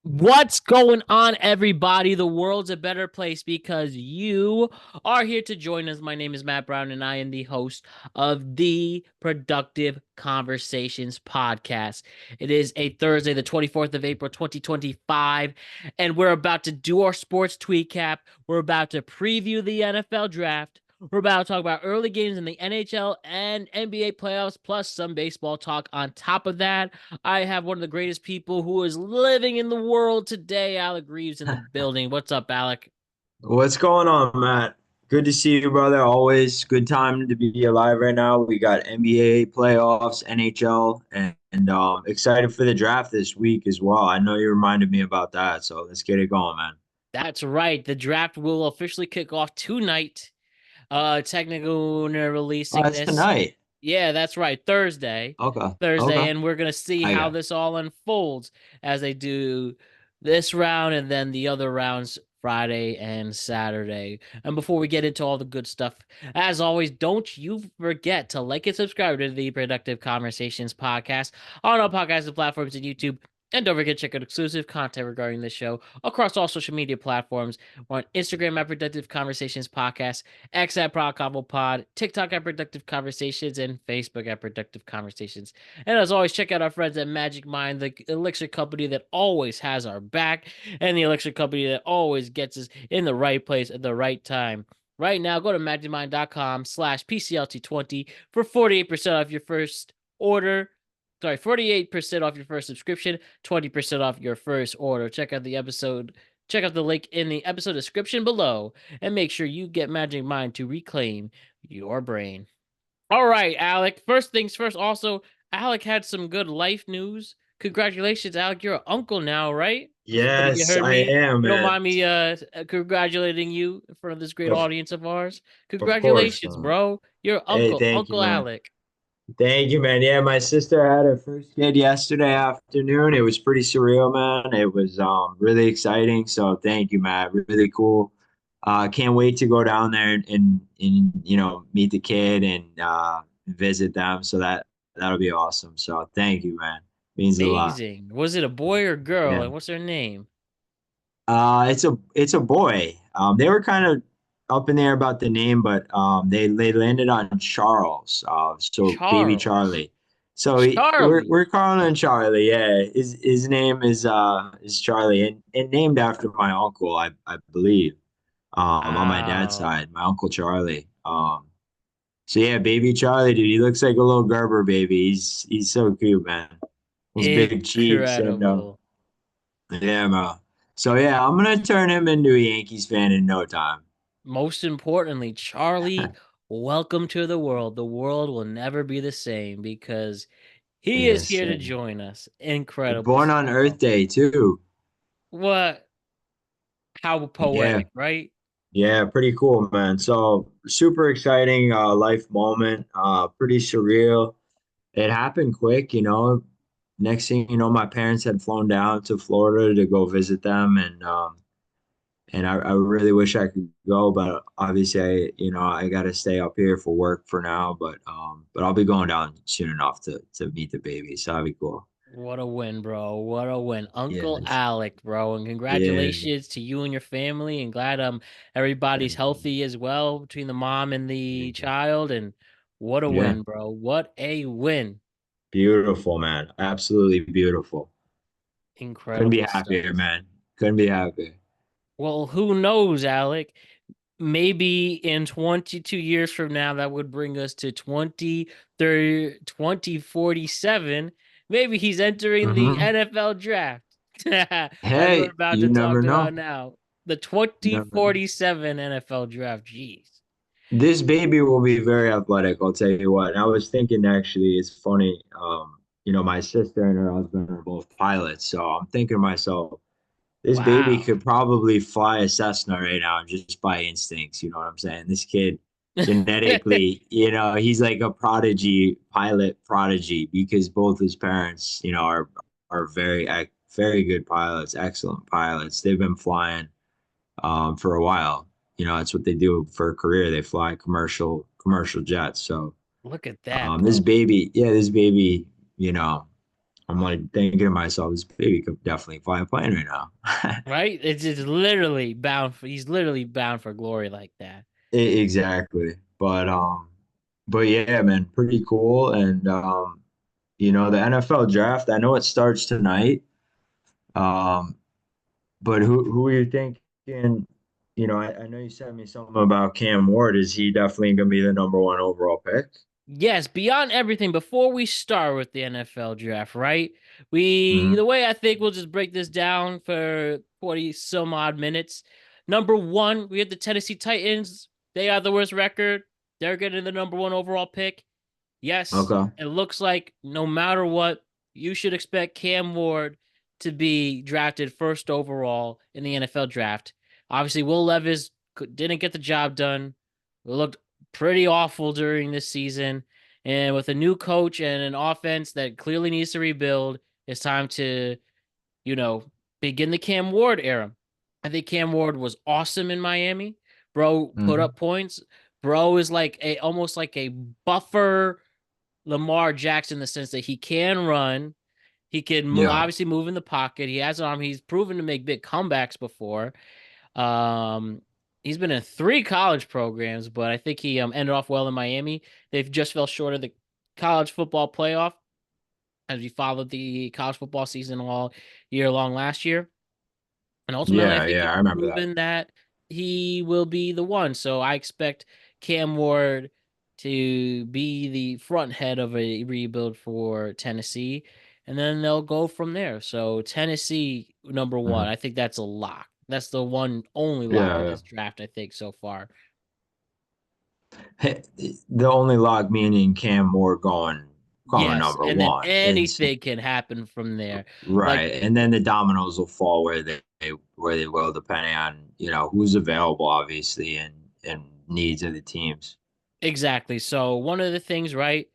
What's going on, everybody? The world's a better place because you are here to join us. My name is Matt Brown, and I am the host of the Productive Conversations podcast. It is a Thursday, the 24th of April, 2025, and we're about to do our sports tweet cap. We're about to preview the NFL draft. We're about to talk about early games in the NHL and NBA playoffs, plus some baseball talk on top of that. I have one of the greatest people who is living in the world today, Alec Reeves, in the building. What's up, Alec? What's going on, Matt? Good to see you, brother. Always good time to be alive right now. We got NBA playoffs, NHL, and excited for the draft this week as well. I know you reminded me about that, so let's get it going, man. That's right. The draft will officially kick off tonight. Technically, we're Oh, releasing that's this. tonight. Yeah, that's right. Thursday. Okay, Thursday, okay. and we're gonna see I how got. this all unfolds as they do this round and then the other rounds Friday and Saturday. And before we get into all the good stuff, as always, don't you forget to like and subscribe to the Productive Conversations podcast on all podcasting platforms and YouTube. And don't forget to check out exclusive content regarding this show across all social media platforms. We're on Instagram at Productive Conversations Podcast, X at Pod, TikTok at Productive Conversations, and Facebook at Productive Conversations. And as always, check out our friends at Magic Mind, the elixir company that always has our back, and the elixir company that always gets us in the right place at the right time. Right now, go to magicmind.com/PCLT20 for 48% off your first order. Sorry, 48% off your first subscription, 20% off your first order. Check out the link in the episode description below and make sure you get Magic Mind to reclaim your brain. All right, Alec. First things first. Also, Alec had some good life news. Congratulations, Alec. You're an uncle now, right? I think you Yes, heard I me. am, You don't man. mind me congratulating you in front of this great Of audience of ours. of course. Congratulations, bro. You're Hey, uncle, thank you, Uncle man. Alec. Thank you, man. Yeah, my sister had her first kid yesterday afternoon. It was pretty surreal, man. It was really exciting. So thank you, Matt. Really cool. Can't wait to go down there and meet the kid and visit them. So that'll be awesome. So thank you, man. Means a lot. Amazing. Was it a boy or girl? Yeah. And what's her name? It's a boy. They were kind of up in there about the name, but they landed on Charles. So baby Charles. Charlie. So Charlie. we're calling him Charlie. Yeah, his name is Charlie, and named after my uncle, I believe. On my dad's Wow. side, my uncle Charlie. So yeah, baby Charlie, dude, he looks like a little Gerber baby. He's so cute, man. Those big cheeks and Incredible. yeah, man. So yeah, I'm gonna turn him into a Yankees fan in no time. Most importantly, Charlie, welcome to the world. The world will never be the same because he is Yes, here to sir. join us. Incredible Born on stuff. Earth Day too. What? How Yeah, poetic, right? yeah, pretty cool, man. So super exciting life moment. Pretty surreal. It happened quick, you know. Next thing you know, my parents had flown down to Florida to go visit them, and I really wish I could go, but obviously I got to stay up here for work for now. But I'll be going down soon enough to meet the baby, so that'll be cool. What a win, bro. What a win. Uncle Yes, Alec, bro. And yeah, congratulations to you and your family. And glad everybody's thank you, healthy as well between the mom and the thank you. child. And what a Yeah, win, bro. What a win. beautiful, man, absolutely beautiful. Couldn't be Incredible stuff. happier, man. Couldn't be happier. Well, who knows, Alec? Maybe in 22 years from now, that would bring us to 2047. Maybe he's entering the Hmm. NFL draft, as we're Hey, about to you never talk about know. now. The You never know. 2047 NFL draft. Jeez. This baby will be very athletic, I'll tell you what. And I was thinking actually, it's funny. My sister and her husband are both pilots, so I'm thinking to myself, this baby Wow. could probably fly a Cessna right now just by instincts. You know what I'm saying? This kid genetically, he's like a prodigy, pilot prodigy, because both his parents, are very good pilots, excellent pilots. They've been flying for a while. That's what they do for a career. They fly commercial jets. So Look at that, this bro. baby, yeah, this baby, you know, I'm like thinking to myself, this baby could definitely fly a plane right now. right? It's just literally bound for he's literally bound for glory like that. Exactly. But yeah, man, pretty cool. And the NFL draft, I know it starts tonight. Um, but who are you thinking? I know you sent me something about Cam Ward. Is he definitely gonna be the number one overall pick? Yes, beyond everything, before we start with the NFL draft, right? The Hmm. way I think we'll just break this down for 40 some odd minutes. Number one, we have the Tennessee Titans. They have the worst record. They're getting the number one overall pick. Yes, Okay. it looks like no matter what, you should expect Cam Ward to be drafted first overall in the NFL draft. Obviously, Will Levis didn't get the job done. It looked pretty awful during this season. And with a new coach and an offense that clearly needs to rebuild, it's time to, you know, begin the Cam Ward era. I think Cam Ward was awesome in Miami. Bro put Hmm. up points. Bro is like a almost like a buffer Lamar Jackson in the sense that he can run. He can Yeah. obviously move in the pocket. He has an arm. He's proven to make big comebacks before. Um, he's been in three college programs, but I think he ended off well in Miami. They've just fell short of the college football playoff as we followed the college football season all year long last year. And ultimately, I Yeah, think yeah, he's I remember that. proven that he will be the one. So I expect Cam Ward to be the front head of a rebuild for Tennessee, and then they'll go from there. So Tennessee, number one, Mhm. I think that's a lock. That's the one only lock Yeah, in yeah. this draft, I think, so far. Hey, the only lock meaning Cam Moore going Yes, number and then one. anything can happen from there. Like Right. And then the dominoes will fall where they will, depending on, who's available, obviously, and needs of the teams. exactly. So one of the things, right?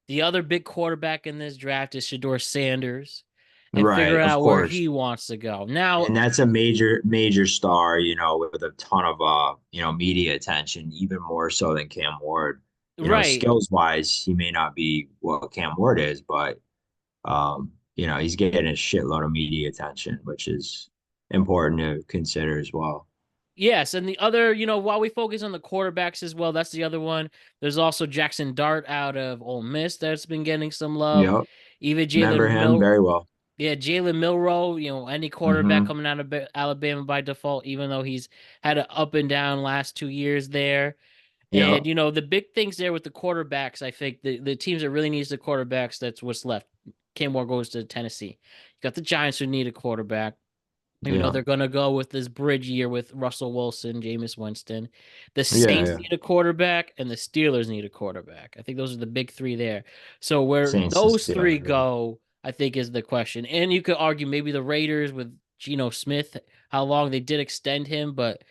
The other big quarterback in this draft is Shador Sanders, and Right, figure of out where course. he wants to go. Now, And that's a major, major star, with a ton of media attention, even more so than Cam Ward. right. Skills wise, he may not be what Cam Ward is, but he's getting a shitload of media attention, which is important to consider as well. Yes, and the other, while we focus on the quarterbacks as well, that's the other one. There's also Jackson Dart out of Ole Miss that's been getting some love. Yep. Even Remember him very well. Jalen Milrow, any quarterback Hmm. coming out of Alabama by default, even though he's had an up and down last 2 years there. And Yep. the big things there with the quarterbacks, I think the teams that really needs the quarterbacks, that's what's left. Cam Moore goes to Tennessee. You got the Giants who need a quarterback. Yeah. They're gonna go with this bridge year with Russell Wilson, Jameis Winston. The Yeah. Saints Yeah. need a quarterback, and the Steelers need a quarterback. I think those are the big three there. So where Saints and those three Steelers. Right. go, I think is the question. And you could argue maybe the Raiders with Geno Smith, how long they did extend him, but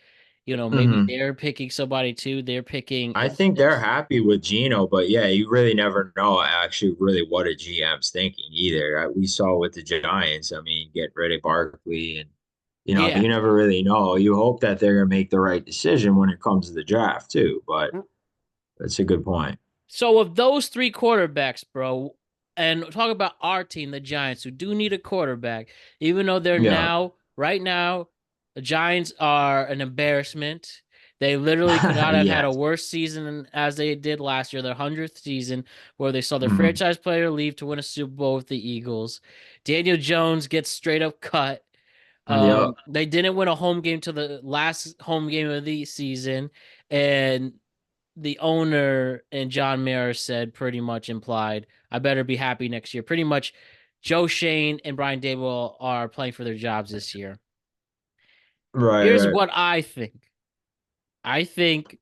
maybe Hmm. they're picking somebody too. They're picking I think they're happy with Gino, but yeah, you really never know actually really what a GM's thinking either. We saw with the Giants. I mean, get rid of Barkley, and yeah. you never really know. You hope that they're gonna make the right decision when it comes to the draft too. But that's a good point. So of those three quarterbacks, bro, and talk about our team, the Giants, who do need a quarterback, even though they're Yeah. now, right now, the Giants are an embarrassment. They literally could not have had a Yes. worse season as they did last year, their 100th season, where they saw their Hmm. franchise player leave to win a Super Bowl with the Eagles. Daniel Jones gets straight up cut. Yep. They didn't win a home game till the last home game of the season, and the owner and John Mayer said pretty much implied, I better be happy next year. Pretty much Joe Shane and Brian Dable are playing for their jobs this year. Right. Here's Right. what I think. I think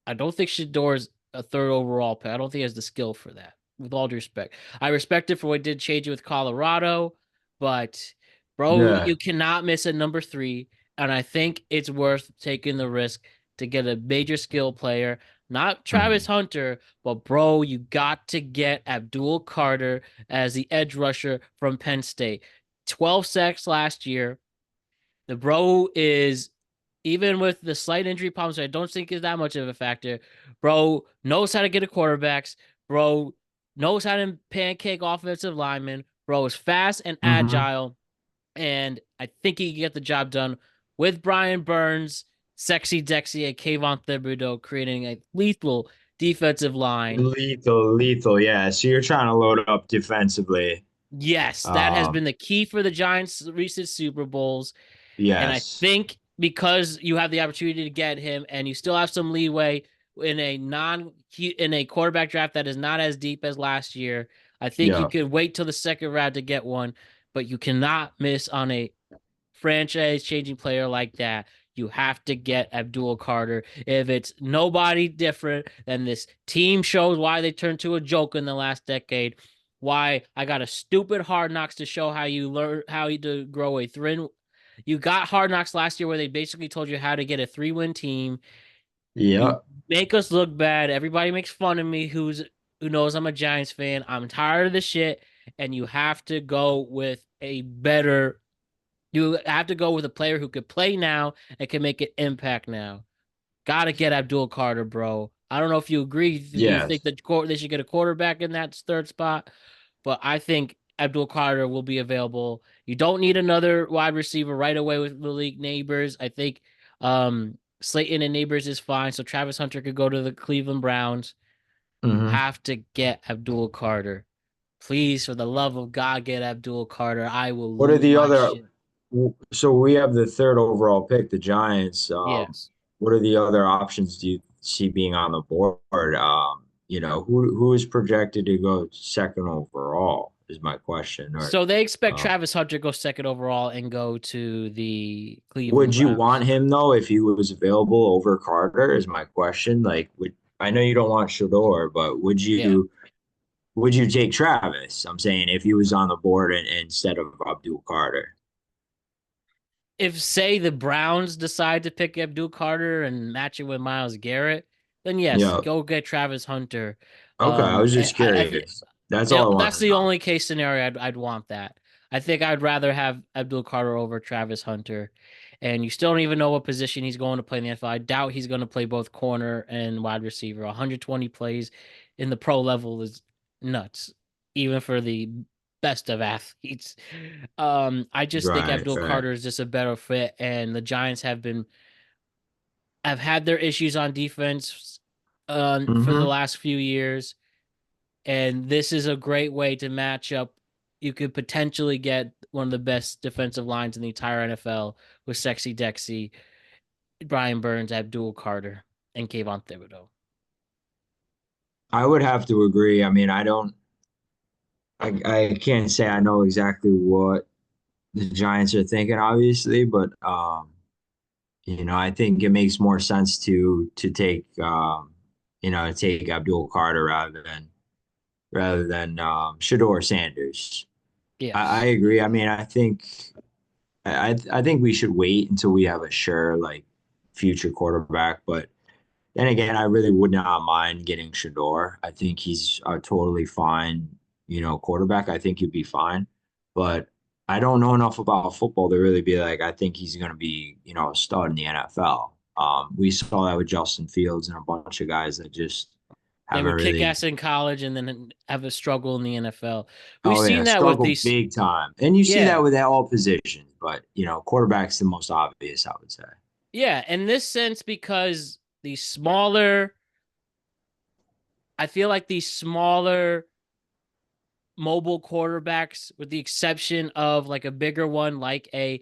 I don't think Shador's a third overall pick. I don't think he has the skill for that. With all due respect, I respect it for what it did change it with Colorado, but bro, Yeah. you cannot miss a number three, and I think it's worth taking the risk to get a major skill player, not Travis Mhm. Hunter, but bro, you got to get Abdul Carter as the edge rusher from Penn State. 12 sacks last year. The bro is even with the slight injury problems, I don't think is that much of a factor. Bro knows how to get a quarterbacks. Bro knows how to pancake offensive linemen. Bro is fast and Hmm. agile, and I think he can get the job done with Brian Burns, Sexy Dexy, and Kayvon Thibodeau, creating a lethal defensive line. Lethal, lethal. Yeah. So you're trying to load up defensively. Yes, that has Um, been the key for the Giants' recent Super Bowls. And I yes. think because you have the opportunity to get him and you still have some leeway in a quarterback draft that is not as deep as last year, I think you Yeah. could wait till the second round to get one, but you cannot miss on a franchise changing player like that. You have to get Abdul Carter. If it's nobody different, then this team shows why they turned to a joke in the last decade. Why I got a stupid hard knocks to show how you learn how you to grow a three. You got hard knocks last year where they basically told you how to get a 3-win team. You Yeah. make us look bad. Everybody makes fun of me who knows I'm a Giants fan. I'm tired of the shit. And you have to go with a better you have to go with a player who could play now and can make an impact now. Gotta get Abdul Carter, bro. I don't know if you agree. You think Yes. that they should get a quarterback in that third spot, but I think Abdul Carter will be available. You don't need another wide receiver right away with Malik Neighbors. I think Slayton and Neighbors is fine. So Travis Hunter could go to the Cleveland Browns. You Hmm. have to get Abdul Carter. Please, for the love of God, get Abdul Carter. I will What are lose the my other? shit. So we have the third overall pick, the Giants. Yes. What are the other options do you see being on the board? Who is projected to go second overall is my question. Or So they expect uh, Travis Hunter to go second overall and go to the Cleveland would you want Browns. him though if he was available over Carter? Is my question. Like, would I know you don't want Shador, but would Yeah. you? Would you take Travis? I'm saying if he was on the board instead of Abdul Carter. If say the Browns decide to pick Abdul Carter and match it with Myles Garrett, then yes, Yeah. go get Travis Hunter. Okay. I was just I think curious. That's all I that's wanted to the know. only case scenario I'd want that. I think I'd rather have Abdul Carter over Travis Hunter. And you still don't even know what position he's going to play in the NFL. I doubt he's going to play both corner and wide receiver. 120 plays in the pro level is nuts, even for the best of athletes. I just think Right. Abdul Right. Carter is just a better fit, and the Giants have had their issues on defense for the Mm-hmm. last few years, and this is a great way to match up. You could potentially get one of the best defensive lines in the entire NFL with Sexy Dexy, Brian Burns, Abdul Carter, and Kayvon Thibodeau. I would have to agree. I mean, I can't say I know exactly what the Giants are thinking, obviously, but I think it makes more sense to take take Abdul Carter rather than Shador Sanders. I Yes. agree. I mean, I think we should wait until we have a sure like future quarterback, but then again, I really would not mind getting Shador. I think he's a totally fine, quarterback. I think he'd be fine, but I don't know enough about football to really be like, I think he's going to be, a stud in the NFL. We saw that with Justin Fields and a bunch of guys that just They haven't were kick really, ass in college and then have a struggle in the NFL. We've oh yeah, seen that with struggled these. big time. And you see that Yeah. with all positions, but quarterback's the most obvious, I would say. Yeah. In this sense, because the smaller, I feel like these smaller mobile quarterbacks, with the exception of like a bigger one, like a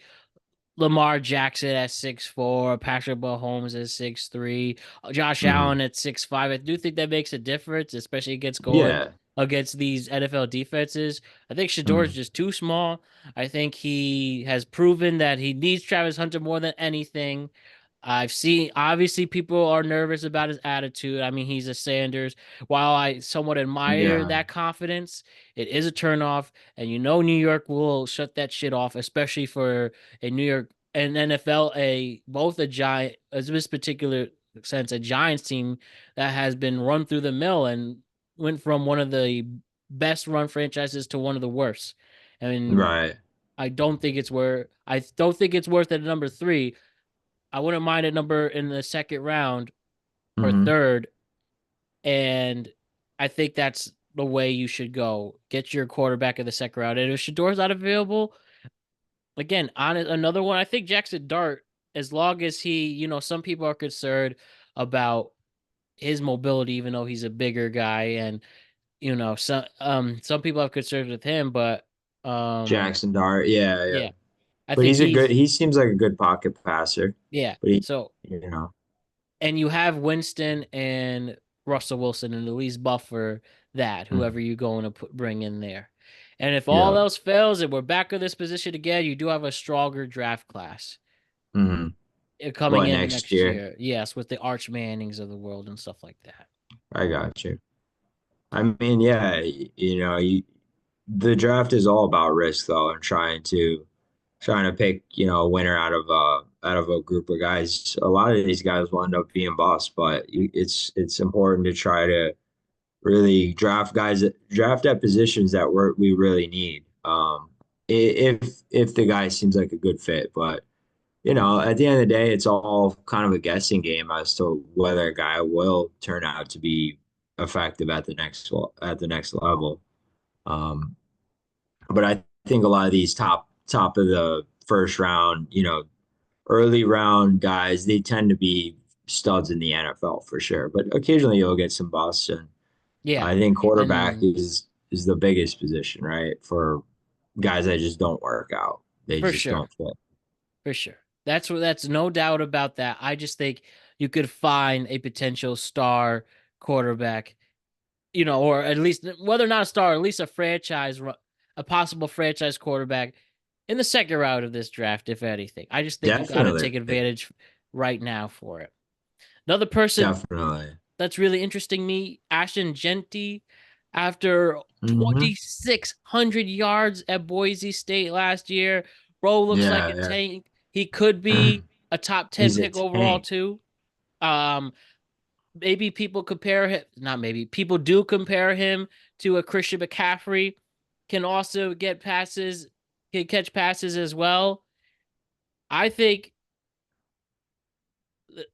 Lamar Jackson at 6'4", Patrick Mahomes at 6'3", Josh Hmm. Allen at 6'5". I do think that makes a difference, especially against going Yeah. against these NFL defenses. I think Shador is Hmm. just too small. I think he has proven that he needs Travis Hunter more than anything. I've seen obviously people are nervous about his attitude. I mean, he's a Sanders. While I somewhat admire Yeah. that confidence, it is a turnoff, and New York will shut that shit off, especially for a New York and NFL, a both a giant, as this particular sense, a Giants team that has been run through the mill and went from one of the best run franchises to one of the worst. I mean, Right. I don't think it's worth it at number three. I wouldn't mind a number in the second round or Hmm. third, and I think that's the way you should go. Get your quarterback in the second round. And if Shador's not available, again, on another one, I think Jackson Dart, as long as he, some people are concerned about his mobility, even though he's a bigger guy, and some people have concerns with him, but Jackson Dart, yeah, yeah. yeah, I But think he seems like a good pocket passer. yeah. But he, So, you know, and you have Winston and Russell Wilson and at least buffer that, whoever mhm, you going to bring in there. And if all yeah. else fails and we're back in this position again, you do have a stronger draft class Hmm. coming What in next next year? year. Yes, with the Arch Mannings of the world and stuff like that. I got you. I mean, yeah, the draft is all about risk though, and trying to pick, a winner out of a group of guys. A lot of these guys will end up being busts, but it's important to try to really draft at positions that we really need. If the guy seems like a good fit, but at the end of the day, it's all kind of a guessing game as to whether a guy will turn out to be effective at the next level. Um, but I think a lot of these top of the first round, early round guys, they tend to be studs in the NFL for sure. But occasionally you'll get some busts, and Yeah. I think quarterback And is the biggest position, right? For guys that just don't work out. They for just sure. don't fit. For sure. That's no doubt about that. I just think you could find a potential star quarterback, or at least whether or not a star, at least a possible franchise quarterback in the second round of this draft, if anything. I just think you got to Definitely. take advantage right now for it. Another person Definitely. that's really interesting me, Ashton Genty, after Hmm. 2,600 yards at Boise State last year. Bro looks like a Yeah, tank. He could yeah. be a top 10 He's a pick overall tank. too. Um, maybe people compare him, not maybe, people do compare him to a Christian McCaffrey. Can also get passes, can catch passes as well. I think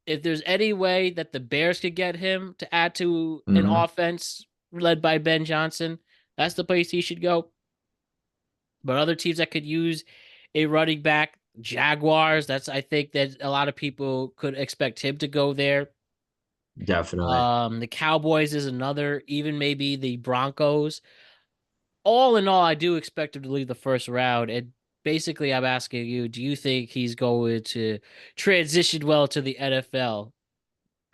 if there's any way that the Bears could get him to add to an Hmm. offense led by Ben Johnson, that's the place he should go. But other teams that could use a running back, Jaguars, that's I think that a lot of people could expect him to go there. Definitely. The Cowboys is another, even maybe the Broncos. All in all, I do expect him to leave the first round. And basically, I'm asking you, do you think he's going to transition well to the NFL?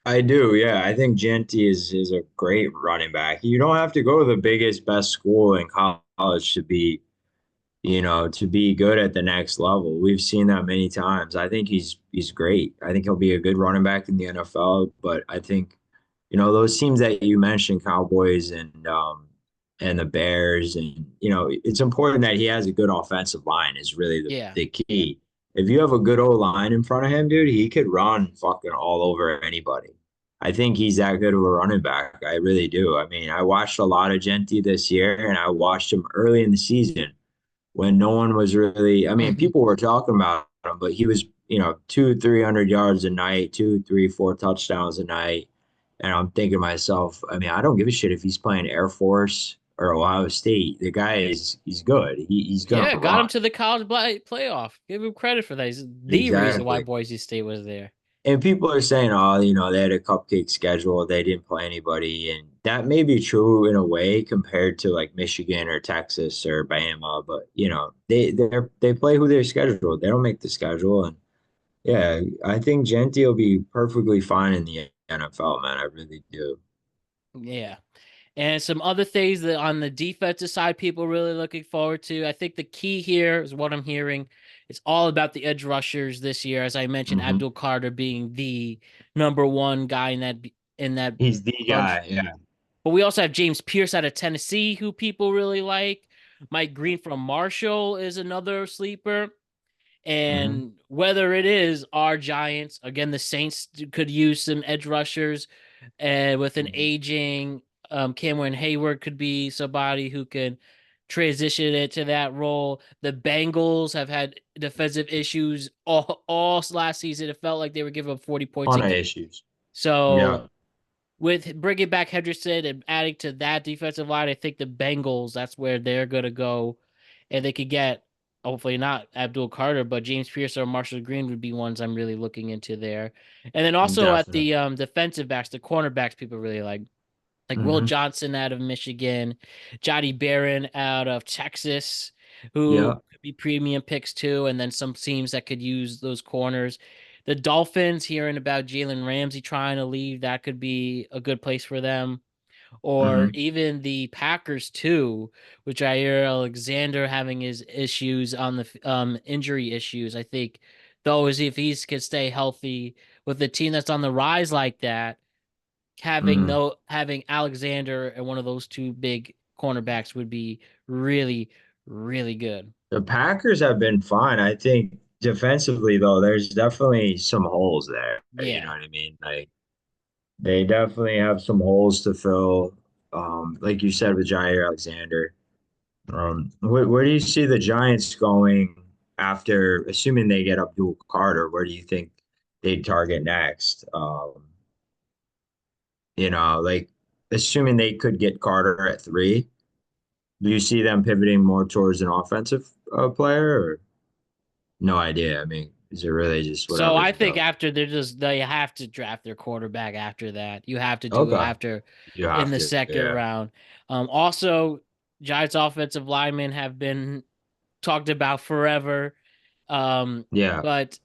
I do, yeah. I think Genty is a great running back. You don't have to go to the biggest, best school in college to be good at the next level. We've seen that many times. I think he's great. I think he'll be a good running back in the NFL, but I think, those teams that you mentioned, Cowboys and the Bears, and it's important that he has a good offensive line is really Yeah. the key. If you have a good old line in front of him, dude, he could run fucking all over anybody. I think he's that good of a running back. I really do. I mean, I watched a lot of Genty this year, and I watched him early in the season when no one was really, I mean, Mhm. people were talking about him, but he was, 200, 300 yards a night, two, three, four touchdowns a night. And I'm thinking to myself, I mean, I don't give a shit if he's playing Air Force or Ohio State. The guy he's good. He's gonna Yeah, got him run. to the college playoff. Give him credit for that. He's the reason why Exactly. Boise State was there. And people are saying, oh, they had a cupcake schedule. They didn't play anybody. And that may be true in a way compared to like Michigan or Texas or Bama. But, they play who they're scheduled. They don't make the schedule. And yeah, I think Genty will be perfectly fine in the NFL, man. I really do. Yeah. And some other things that on the defensive side, people really looking forward to. I think the key here is what I'm hearing. It's all about the edge rushers this year. As I mentioned, Hmm. Abdul Carter being the number one guy in that He's the bunch. guy. Yeah. But we also have James Pierce out of Tennessee, who people really like. Mike Green from Marshall is another sleeper. Hmm. And whether it is our Giants, again, the Saints could use some edge rushers, and with an Hmm. aging Cameron Hayward could be somebody who can transition into that role. The Bengals have had defensive issues all last season. It felt like they were giving up 40 points a Ton of game. issues. So Yeah. with bringing back Henderson and adding to that defensive line, I think the Bengals, that's where they're going to go. And they could get, hopefully not Abdul Carter, but James Pierce or Marshall Green would be ones I'm really looking into there. And then also at Definitely. the defensive backs, the cornerbacks, people really like Will Hmm. Johnson out of Michigan, Johnny Barron out of Texas, who Yeah. could be premium picks too, and then some teams that could use those corners. The Dolphins, hearing about Jalen Ramsey trying to leave, that could be a good place for them. Or Hmm. even the Packers too, which I hear Alexander having his issues on the injury issues. I think those, if he could stay healthy with a team that's on the rise like that, Hmm. having Alexander and one of those two big cornerbacks would be really, really good. The Packers have been fine. I think defensively, though, there's definitely some holes there. You know Yeah. what I mean? Like they definitely have some holes to fill. Like you said with Jair Alexander. Where do you see the Giants going after, assuming they get Abdul Carter? Where do you think they'd target next? Like assuming they could get Carter at three, do you see them pivoting more towards an offensive player, or no idea? I mean, is it really just So whatever's I think available? after they have to draft their quarterback after that. You have to do it Okay, after you in have the to, second yeah, round. Also, Giants offensive linemen have been talked about forever. Um, yeah. but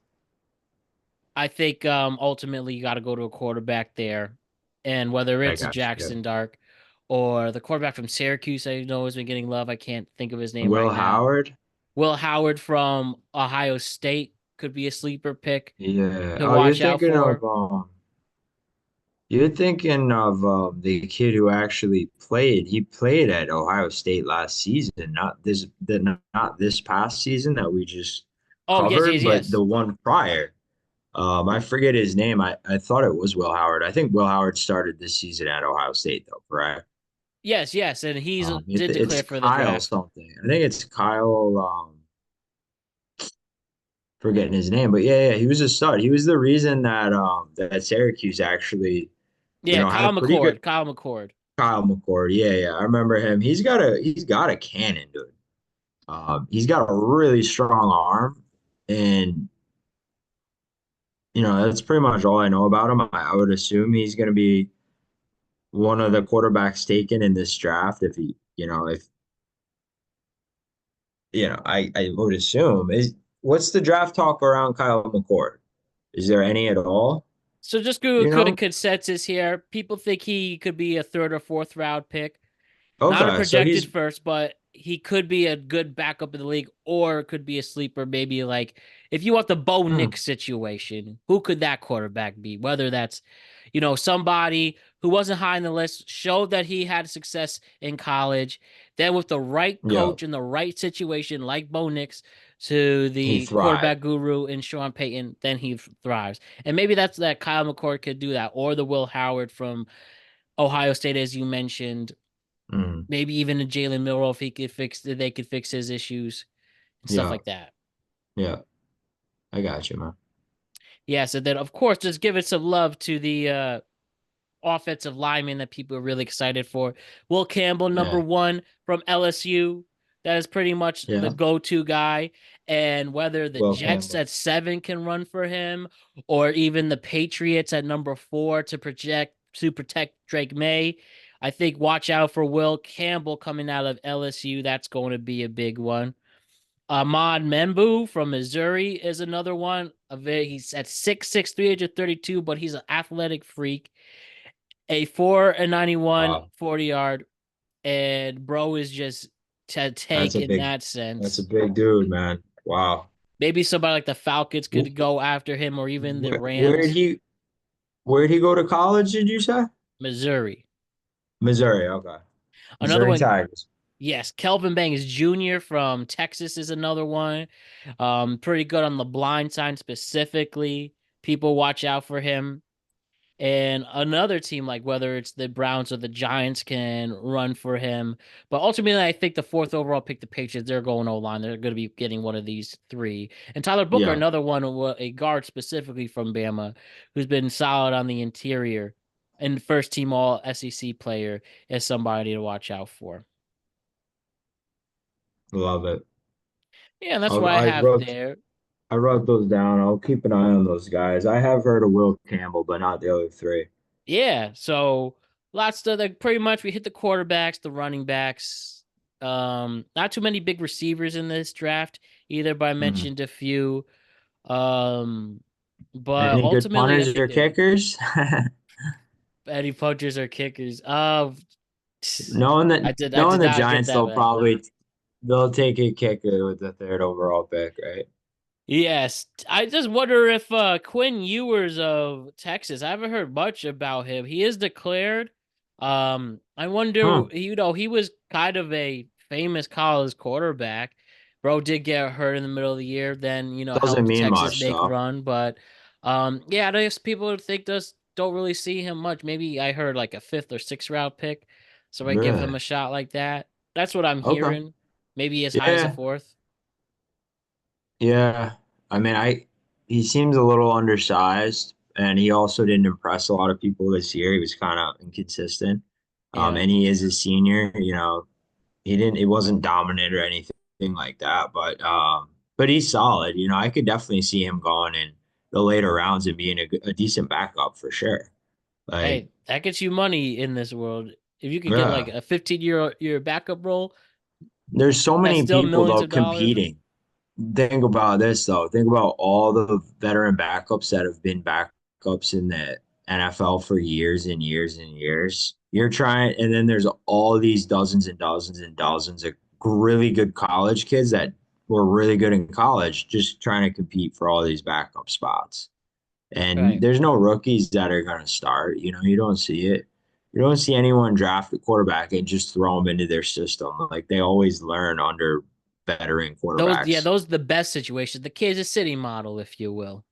I think ultimately you got to go to a quarterback there, and whether I it's a got you. Yeah. Jackson Dark or the quarterback from Syracuse, I know has been getting love. I can't think of his name Will right now. Howard. Will Howard from Ohio State could be a sleeper pick Yeah. to Oh, watch out for. you're thinking of the kid who actually played. He played at Ohio State last season, not this past season that we just Oh, yes, yes, covered, but yes. the one prior. I forget his name. I thought it was Will Howard. I think Will Howard started this season at Ohio State, though, correct? Yes, yes, and he's did It's declare for the Kyle draft. something. I think it's Kyle. Forgetting his name, but yeah, he was a stud. He was the reason that Syracuse actually, Yeah, had a Kyle pretty good McCord. Kyle McCord. Kyle McCord. Yeah, yeah, I remember him. He's got a cannon, dude. He's got a really strong arm, and that's pretty much all I know about him. I would assume he's going to be one of the quarterbacks taken in this draft if he, if I would assume is what's the draft talk around Kyle McCord? Is there any at all? So just do a You good know? consensus here. People think he could be a third or fourth round pick. Not a Okay, so projected he's first, but he could be a good backup in the league, or could be a sleeper. Maybe like if you want the Bo hmm, Nix situation, who could that quarterback be? Whether that's, somebody who wasn't high on the list, showed that he had success in college, then with the right yeah, coach in the right situation, like Bo Nix, to he the thrived. quarterback guru in Sean Payton, then he thrives. And maybe that's that Kyle McCord could do that, or the Will Howard from Ohio State, as you mentioned, Hmm. maybe even a Jalen Milroe if he could fix they could fix his issues and stuff Yeah, like that. yeah, I got you, man. Yeah, so then of course just give it some love to the offensive lineman that people are really excited for. Will Campbell, number Yeah, one from LSU. That is pretty much the yeah. go-to guy. And whether the Will Jets Campbell. at 7 can run for him, or even the Patriots at number 4 to protect Drake May, I think watch out for Will Campbell coming out of LSU. That's going to be a big one. Ahmad Membu from Missouri is another one. He's at 6'6", 332, but he's an athletic freak. A 4.91 Wow, 40 yard, and bro is just to that's tank a in big, that that's a sense. big dude, man. Wow. Maybe somebody like the Falcons Wh- could go after him, or even the Where'd Rams. where'd he go to college, did you say? Missouri. Missouri, okay. Another Missouri one, Tigers. yes, Kelvin Banks Jr. from Texas is another one. Pretty good on the blind side specifically. People watch out for him. And another team, like whether it's the Browns or the Giants, can run for him. But ultimately, I think the fourth overall pick, the Patriots, they're going O line. They're going to be getting one of these three. And Tyler Booker, Yeah. another one, a guard specifically from Bama, who's been solid on the interior. and first team all SEC player is somebody to watch out for. Love it. Yeah, and that's I'll, what I I have wrote there. I wrote those down. I'll keep an eye on those guys. I have heard of Will Campbell, but not the other three. Yeah, so lots of like pretty much we hit the quarterbacks, the running backs. Not too many big receivers in this draft either, but I Mm. mentioned a few. Um, but Any good ultimately, I punters think or they're kickers? any punchers or kickers. knowing that I knowing did the not get Giants, that one. they'll take a kicker with the third overall pick, right? Yes, I just wonder if Quinn Ewers of Texas. I haven't heard much about him. He is declared. I wonder. Huh. He was kind of a famous college quarterback. Bro did get hurt in the middle of the year. Then Doesn't helped mean Texas much make a though. run. But yeah, I guess people think this don't really see him much. Maybe I heard like a fifth or sixth round pick, so I give him Really? a shot like that. That's what I'm Okay. hearing. Maybe as high as a Yeah. fourth. Yeah. I mean, he seems a little undersized, and he also didn't impress a lot of people this year. He was kind of inconsistent. Yeah. And he is a senior, he didn't it wasn't dominant or anything like that, but he's solid. I could definitely see him going in the later rounds and being a decent backup for sure. Like, Hey, that gets you money in this world. If you could get like yeah. a 15-year backup role, There's so that's many still people millions though of dollars. competing. Think about this though. Think about all the veteran backups that have been backups in the NFL for years and years and years. You're trying, and then there's all these dozens and dozens and dozens of really good college kids that were really good in college, just trying to compete for all these backup spots. And Right. there's no rookies that are going to start. You don't see it. You don't see anyone draft a quarterback and just throw them into their system. Like they always learn under veteran quarterbacks. Those are the best situations. The Kansas City model, if you will.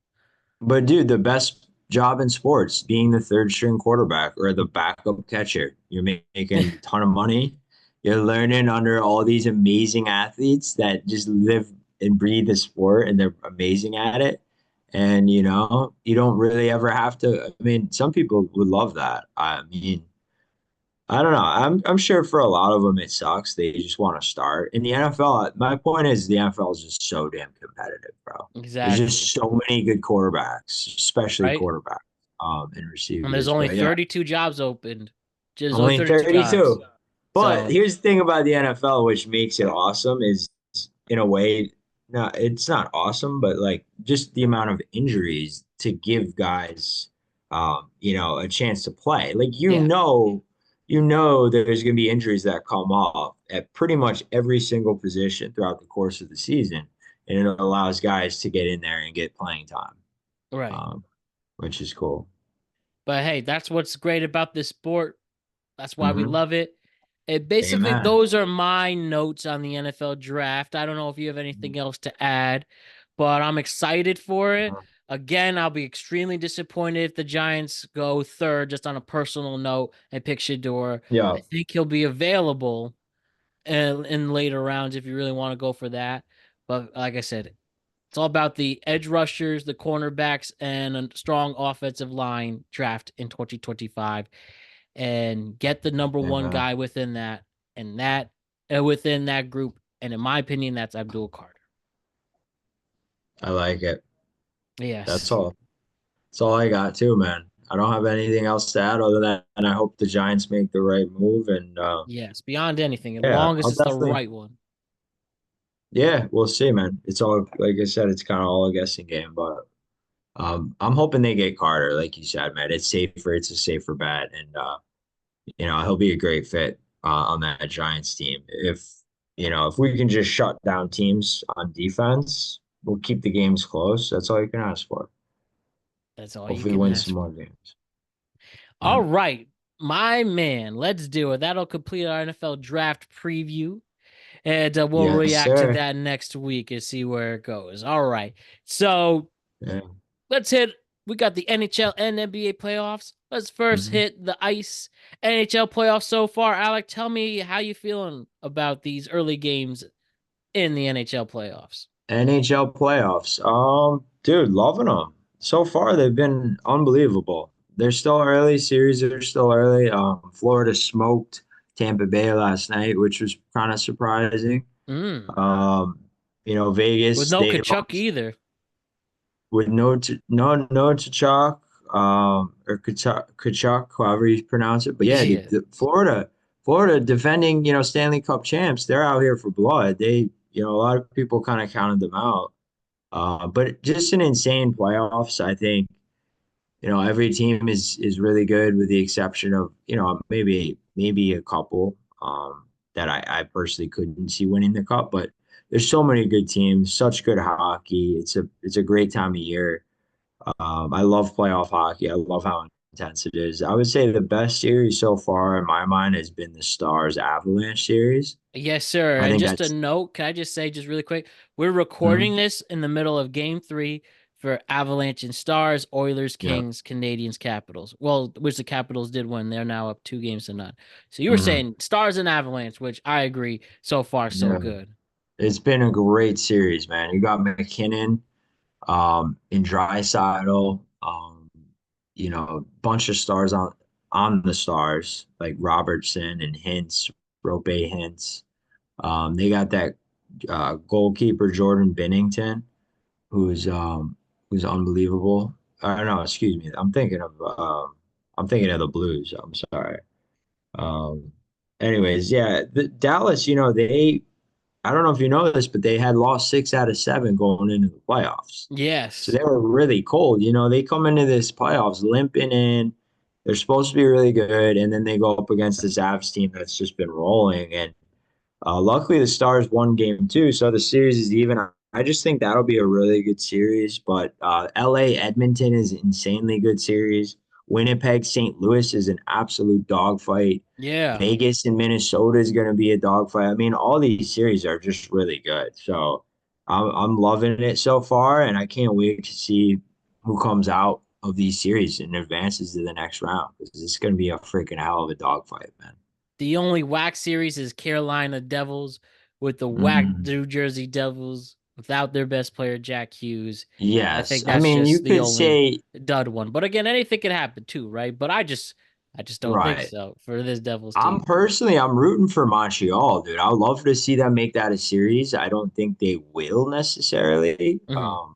But dude, the best job in sports, being the third string quarterback or the backup catcher. You're making a ton of money. You're learning under all these amazing athletes that just live and breathe the sport and they're amazing at it. And you don't really ever have to. I mean, some people would love that. I mean, I don't know. I'm sure for a lot of them it sucks. They just want to start. In the NFL, my point is the NFL is just so damn competitive, bro. There's Exactly. just so many good quarterbacks, especially Right. quarterbacks, and And there's receivers. only But yeah, 32 jobs opened. There's only only 32 jobs. 32. But So here's the thing about the NFL, which makes it awesome, is in a way, no, it's not awesome, but like just the amount of injuries to give guys, a chance to play. Like yeah. there's going to be injuries that come up at pretty much every single position throughout the course of the season, and it allows guys to get in there and get playing time, Right. um, which is cool. But hey, that's what's great about this sport. That's why we Hmm. love it. It basically Amen. those are my notes on the NFL draft. I don't know if you have anything else to add, but I'm excited for it. Again, I'll be extremely disappointed if the Giants go third, just on a personal note, and pick Shador. Yeah. I think he'll be available in later rounds if you really want to go for that. But like I said, it's all about the edge rushers, the cornerbacks, and a strong offensive line draft in 2025 and get the number one Amen. guy within that and that within that group. And in my opinion, that's Abdul Carter. I like it. That's Yes. all. That's all I got too, man. I don't have anything else to add other than I hope the Giants make the right move. And Yes. Beyond anything, as yeah, long as I'll it's the definitely. right one. Yeah, we'll see, man. It's all like I said, it's kind of all a guessing game, but I'm hoping they get Carter, like you said, man. It's safer. It's a safer bet, and he'll be a great fit on that Giants team. If we can just shut down teams on defense, we'll keep the games close. That's all you can ask for. That's all you Hopefully, can win ask some more for. games. All Yeah. right. My man, let's do it. That'll complete our NFL draft preview. And we'll Yes, react to sir. that next week and see where it goes. All right. So Yeah. let's hit. We got the NHL and NBA playoffs. Let's first Mhm. hit the ice. NHL playoffs so far. Alec, tell me how you feeling about these early games in the NHL playoffs. NHL playoffs. Dude, loving them. So far, they've been unbelievable. they're still early. Series are still early. Florida smoked Tampa Bay last night, which was kind of surprising. Mm. Um, With Vegas, no they Kachuk lost either. with no T'Chak, or Kachuk, however you pronounce it. But yeah, Yeah. Florida defending, Stanley Cup champs, they're out here for blood. A lot of people kind of counted them out. But just an insane playoffs. I think, every team is really good with the exception of, maybe a couple that I personally couldn't see winning the cup. But there's so many good teams, such good hockey. It's a great time of year. I love playoff hockey. I love how intense it is. I would say the best series so far in my mind has been the Stars Avalanche series. Yes, sir. I And think just a that's note, can I just say, just really quick, we're recording mhm, this in the middle of game 3 for Avalanche and Stars, Oilers, yeah. Kings, Canadians, Capitals. Well, which the Capitals did win. They're now up 2 games to none. So you were Mhm, saying Stars and Avalanche, which I agree, so far, so yeah. good. It's been a great series, man. You got McKinnon, in Drysdale, bunch of stars on the Stars like Robertson and Hintz, Rope Hintz. They got that goalkeeper Jordan Bennington, who's um, who's unbelievable. No, excuse me. I'm thinking of the Blues. I'm sorry. Um, Anyways, yeah, Dallas. I don't know if you know this, but they had lost 6 out of 7 going into the playoffs. So Yes. they were really cold. They come into this playoffs limping in. They're supposed to be really good, and then they go up against this Avs team that's just been rolling. And luckily, the Stars won game 2, so the series is even. I just think that'll be a really good series. But LA Edmonton is an insanely good series. Winnipeg St. Louis is an absolute dogfight. Yeah. Vegas and Minnesota is going to be a dogfight. I mean, all these series are just really good. So I'm loving it so far, and I can't wait to see who comes out of these series and advances to the next round because it's going to be a freaking hell of a dogfight, man. The only whack series is Carolina Devils with the whack Mm. New Jersey Devils without their best player, Jack Hughes. I Yes. think I that's mean, you just the could only say, dud one. But again, anything can happen too, right? But I just don't think right. so for this Devils team. I'm rooting for Montreal, dude. I'd love to see them make that a series. I don't think they will necessarily. Mhm.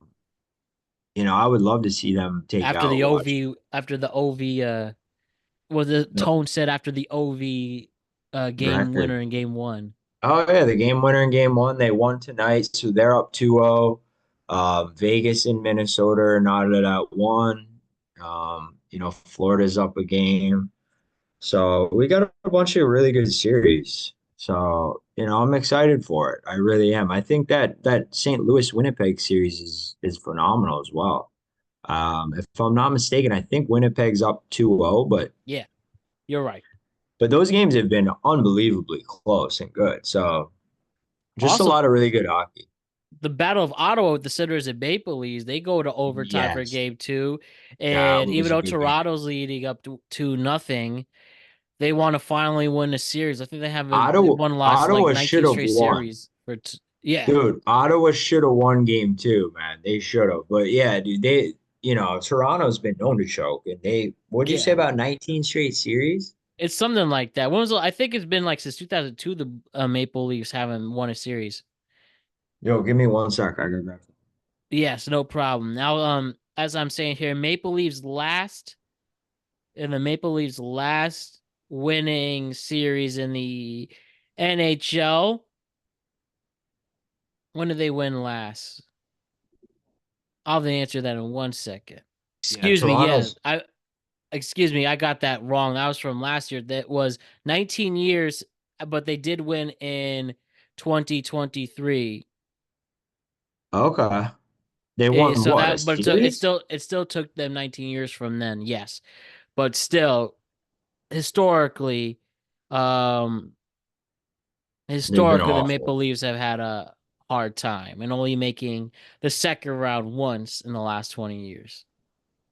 I would love to see them take After out the Washington OV, after the OV, what the tone said after the OV game record. winner in game 1. Oh yeah, the game winner in game 1. They won tonight, so they're up 2-0. Vegas and Minnesota are knotted at 1. Florida's up a game. So we got a bunch of really good series. So, I'm excited for it. I really am. I think that St. Louis Winnipeg series is phenomenal as well. If I'm not mistaken, I think Winnipeg's up 2-0, Yeah, you're right. but those games have been unbelievably close and good. So just a Also, lot of really good hockey. the Battle of Ottawa with the Senators and Maple Leafs, they go to overtime for Yes, game 2. that And even was a though good game. Toronto's leading up to nothing, they want to finally win the series. I think they Ottawa, won last like Ottawa should 19 have straight won. series yeah. Dude, Ottawa should have won game 2, man. They should have. But yeah, dude, Toronto's been known to choke. And what'd you say Yeah. about 19 straight series? It's something like that. I think it's been like since 2002 the Maple Leafs haven't won a series. Yo, give me 1 sec. I gotta grab Yes, no problem. Now as I'm saying here, Maple Leafs last winning series in the NHL. When did they win last? I'll answer that in 1 second. Yeah, Excuse me. Yeah, Toronto's. I got that wrong. That was from last year. That was 19 years, but they did win in 2023. Okay. They won So what, a that, but series? it still took them 19 years from then. Yes, but still, historically, um, They've been historically, the Maple awful. Leafs have had a hard time and only making the second round once in the last 20 years.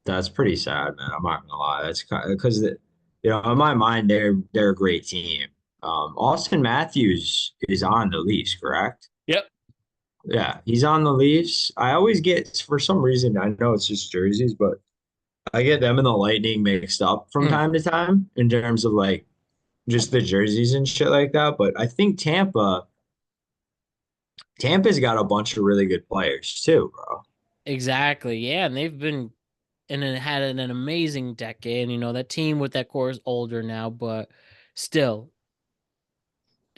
That's pretty sad, man. I'm not gonna lie. That's kind because in my mind, they're a great team. Austin Matthews is on the Leafs, correct? Yep. Yeah, he's on the Leafs. I always get, for some reason, I know it's just jerseys, but I get them and the Lightning mixed up from Mm, time to time in terms of like just the jerseys and shit like that. But I think Tampa's got a bunch of really good players too, bro. exactly. Yeah, and they've been and it had an amazing decade. You know, that team with that core is older now, but still,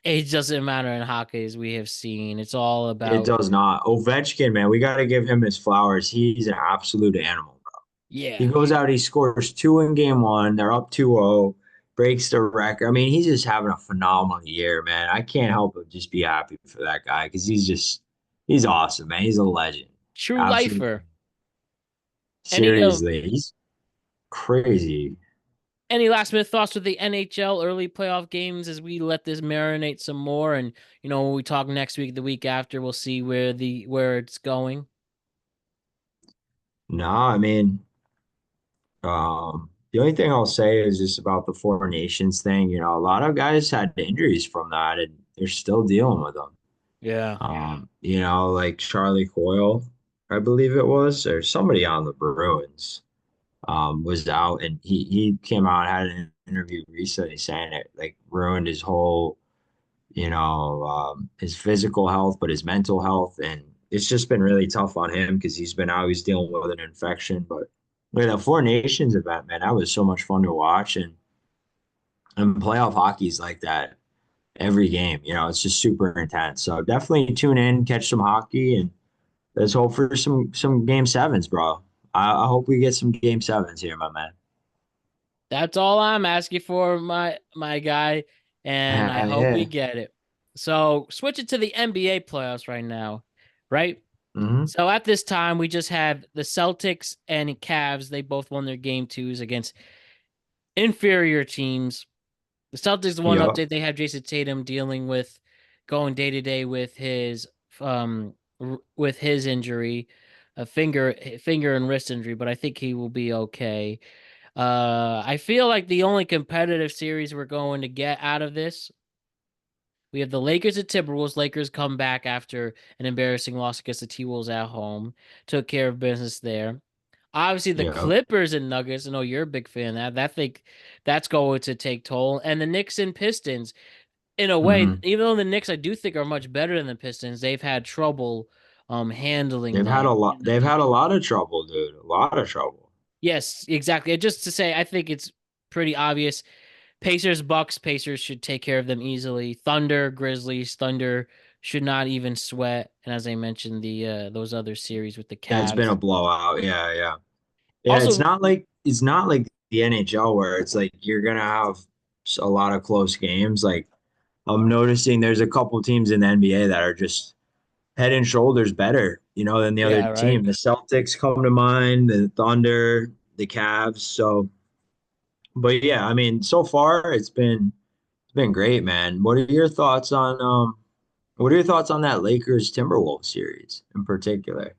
age doesn't matter in hockey as we have seen. It's all It about does not. Ovechkin, man, we got to give him his flowers. He's an absolute animal, bro. He yeah. goes out, he scores two in game one. They're up 2-0, breaks the record. I mean, he's just having a phenomenal year, man. I can't help but just be happy for that guy because he's awesome, man. He's a legend. True Absolutely. lifer. Any Seriously, he's crazy. any last minute thoughts with the NHL early playoff games as we let this marinate some more and when we talk next week, the week after, we'll see where it's going. No, I mean, the only thing I'll say is just about the Four Nations thing. You know, a lot of guys had injuries from that, and they're still dealing with them. Yeah. Like Charlie Coyle, I believe it was, or somebody on the Bruins, was out, and he came out and had an interview recently saying it like ruined his whole, his physical health, but his mental health, and it's just been really tough on him because he's been out, he's dealing with an infection. But the Four Nations event, man, that was so much fun to watch, and playoff hockey's like that every game. It's just super intense. So definitely tune in, catch some hockey, and let's hope for some game sevens, bro. I hope we get some game sevens here, my man. That's all I'm asking for, my guy, and I hope we Yeah. get it. So, switch it to the NBA playoffs right now, right? Hmm. So at this time, we just have the Celtics and Cavs. They both won their game twos against inferior teams. The Celtics, the one Yep. update they have Jason Tatum dealing with going day to day with his injury, a finger and wrist injury, but I think he will be okay. I feel like the only competitive series we're going to get out of this, we have the Lakers and Timberwolves. Lakers come back after an embarrassing loss against the T-Wolves at home, took care of business there. Obviously, the Yep. Clippers and Nuggets. I know you're a big fan of that. That think that's going to take toll. And the Knicks and Pistons, in a way, Hmm. even though the Knicks I do think are much better than the Pistons, they've had trouble handling They've had a them lot. in the They've had a game. lot of trouble, dude. A lot of trouble. Yes, exactly. Just to say, I think it's pretty obvious. Pacers, Bucks, Pacers should take care of them easily. Thunder, Grizzlies, Thunder should not even sweat. And as I mentioned, the those other series with the That's been Cavs. a blowout. Yeah, yeah, yeah. It's Also, not like the NHL where it's like you're gonna have a lot of close games. Like I'm noticing, there's a couple teams in the NBA that are just head and shoulders better, than the other yeah, right. team. The Celtics come to mind, the Thunder, the Cavs. So, but yeah, I mean, so far it's been great, man. What are your thoughts on that Lakers Timberwolves series in particular?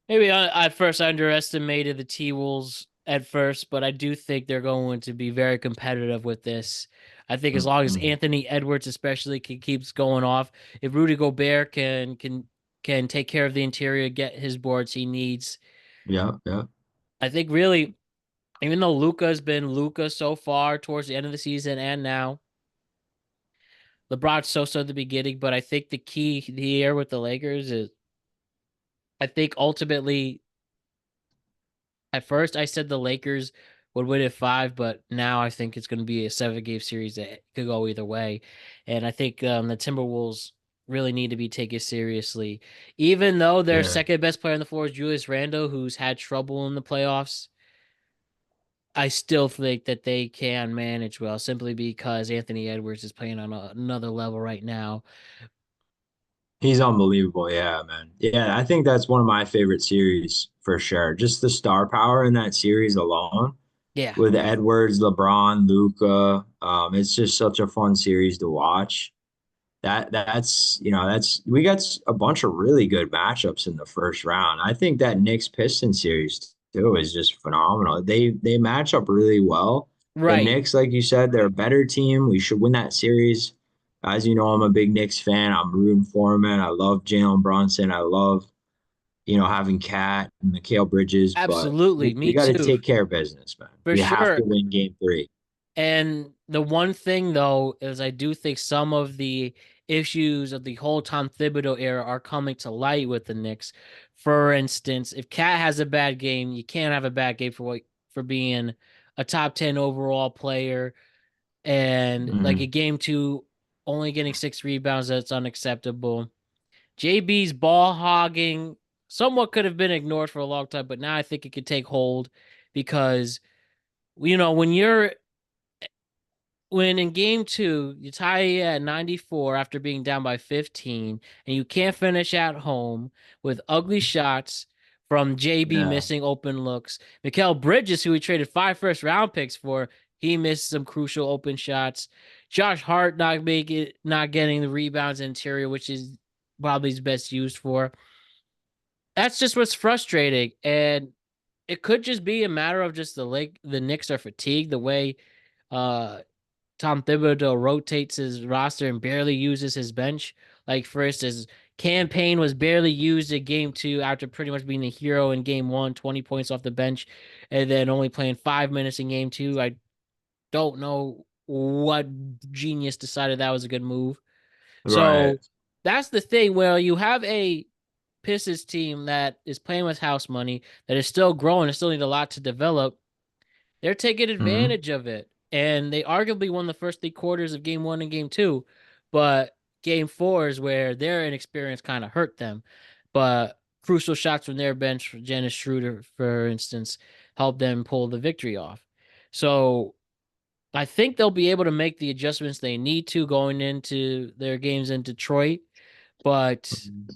Maybe at first I underestimated the T Wolves at first, but I do think they're going to be very competitive with this. I think as long as Mhm. Anthony Edwards especially keeps going off, if Rudy Gobert can take care of the interior, get his boards he needs, Yeah, yeah. I think really, even though Luca's been Luca so far towards the end of the season and now, LeBron's so at the beginning, but I think the key here with the Lakers is I think ultimately at first, I said the Lakers would win at five, but now I think it's going to be a 7 game series that could go either way. And I think the Timberwolves really need to be taken seriously. Even though their Yeah. second best player on the floor is Julius Randle, who's had trouble in the playoffs, I still think that they can manage well simply because Anthony Edwards is playing on another level right now. He's unbelievable. Yeah, man. Yeah, I think that's one of my favorite series for sure. Just the star power in that series alone Yeah, with Edwards, LeBron, Luca. It's just such a fun series to watch. That's we got a bunch of really good matchups in the first round. I think that Knicks Pistons series too is just phenomenal. They match up really well. The right. Knicks, like you said, they're a better team. We should win that series. As you know, I'm a big Knicks fan. I'm rooting for them, man. I love Jalen Brunson. I love having Cat and Mikal Bridges, but Absolutely, we me got to too, take care of business, man. for We have sure. to win game three. And the one thing though is I do think some of the issues of the whole Tom Thibodeau era are coming to light with the Knicks. For instance, if Cat has a bad game, you can't have a bad game for being a top 10 overall player, and like a Mm, game two only getting 6 rebounds, that's unacceptable. JB's ball hogging somewhat could have been ignored for a long time, but now I think it could take hold because when in game two, you tie at 94 after being down by 15, and you can't finish at home with ugly shots from JB yeah, missing open looks. Mikal Bridges, who we traded 5 first-round picks for, he missed some crucial open shots. Josh Hart not getting the rebounds interior, which is probably his best used for. That's just what's frustrating. And it could just be a matter of just the Knicks are fatigued the way uh Tom Thibodeau rotates his roster and barely uses his bench. Like, for instance, campaign was barely used in game two after pretty much being a hero in game one, 20 points off the bench, and then only playing 5 minutes in game two. I don't know what genius decided that was a good move. right. So that's the thing where you have a Pistons team that is playing with house money, that is still growing and still need a lot to develop. They're taking Hmm. advantage of it. And they arguably won the first 3 quarters of game one and game two. But game four is where their inexperience kind of hurt them. But crucial shots from their bench, for Dennis Schroeder, for instance, helped them pull the victory off. So I think they'll be able to make the adjustments they need to going into their games in Detroit, but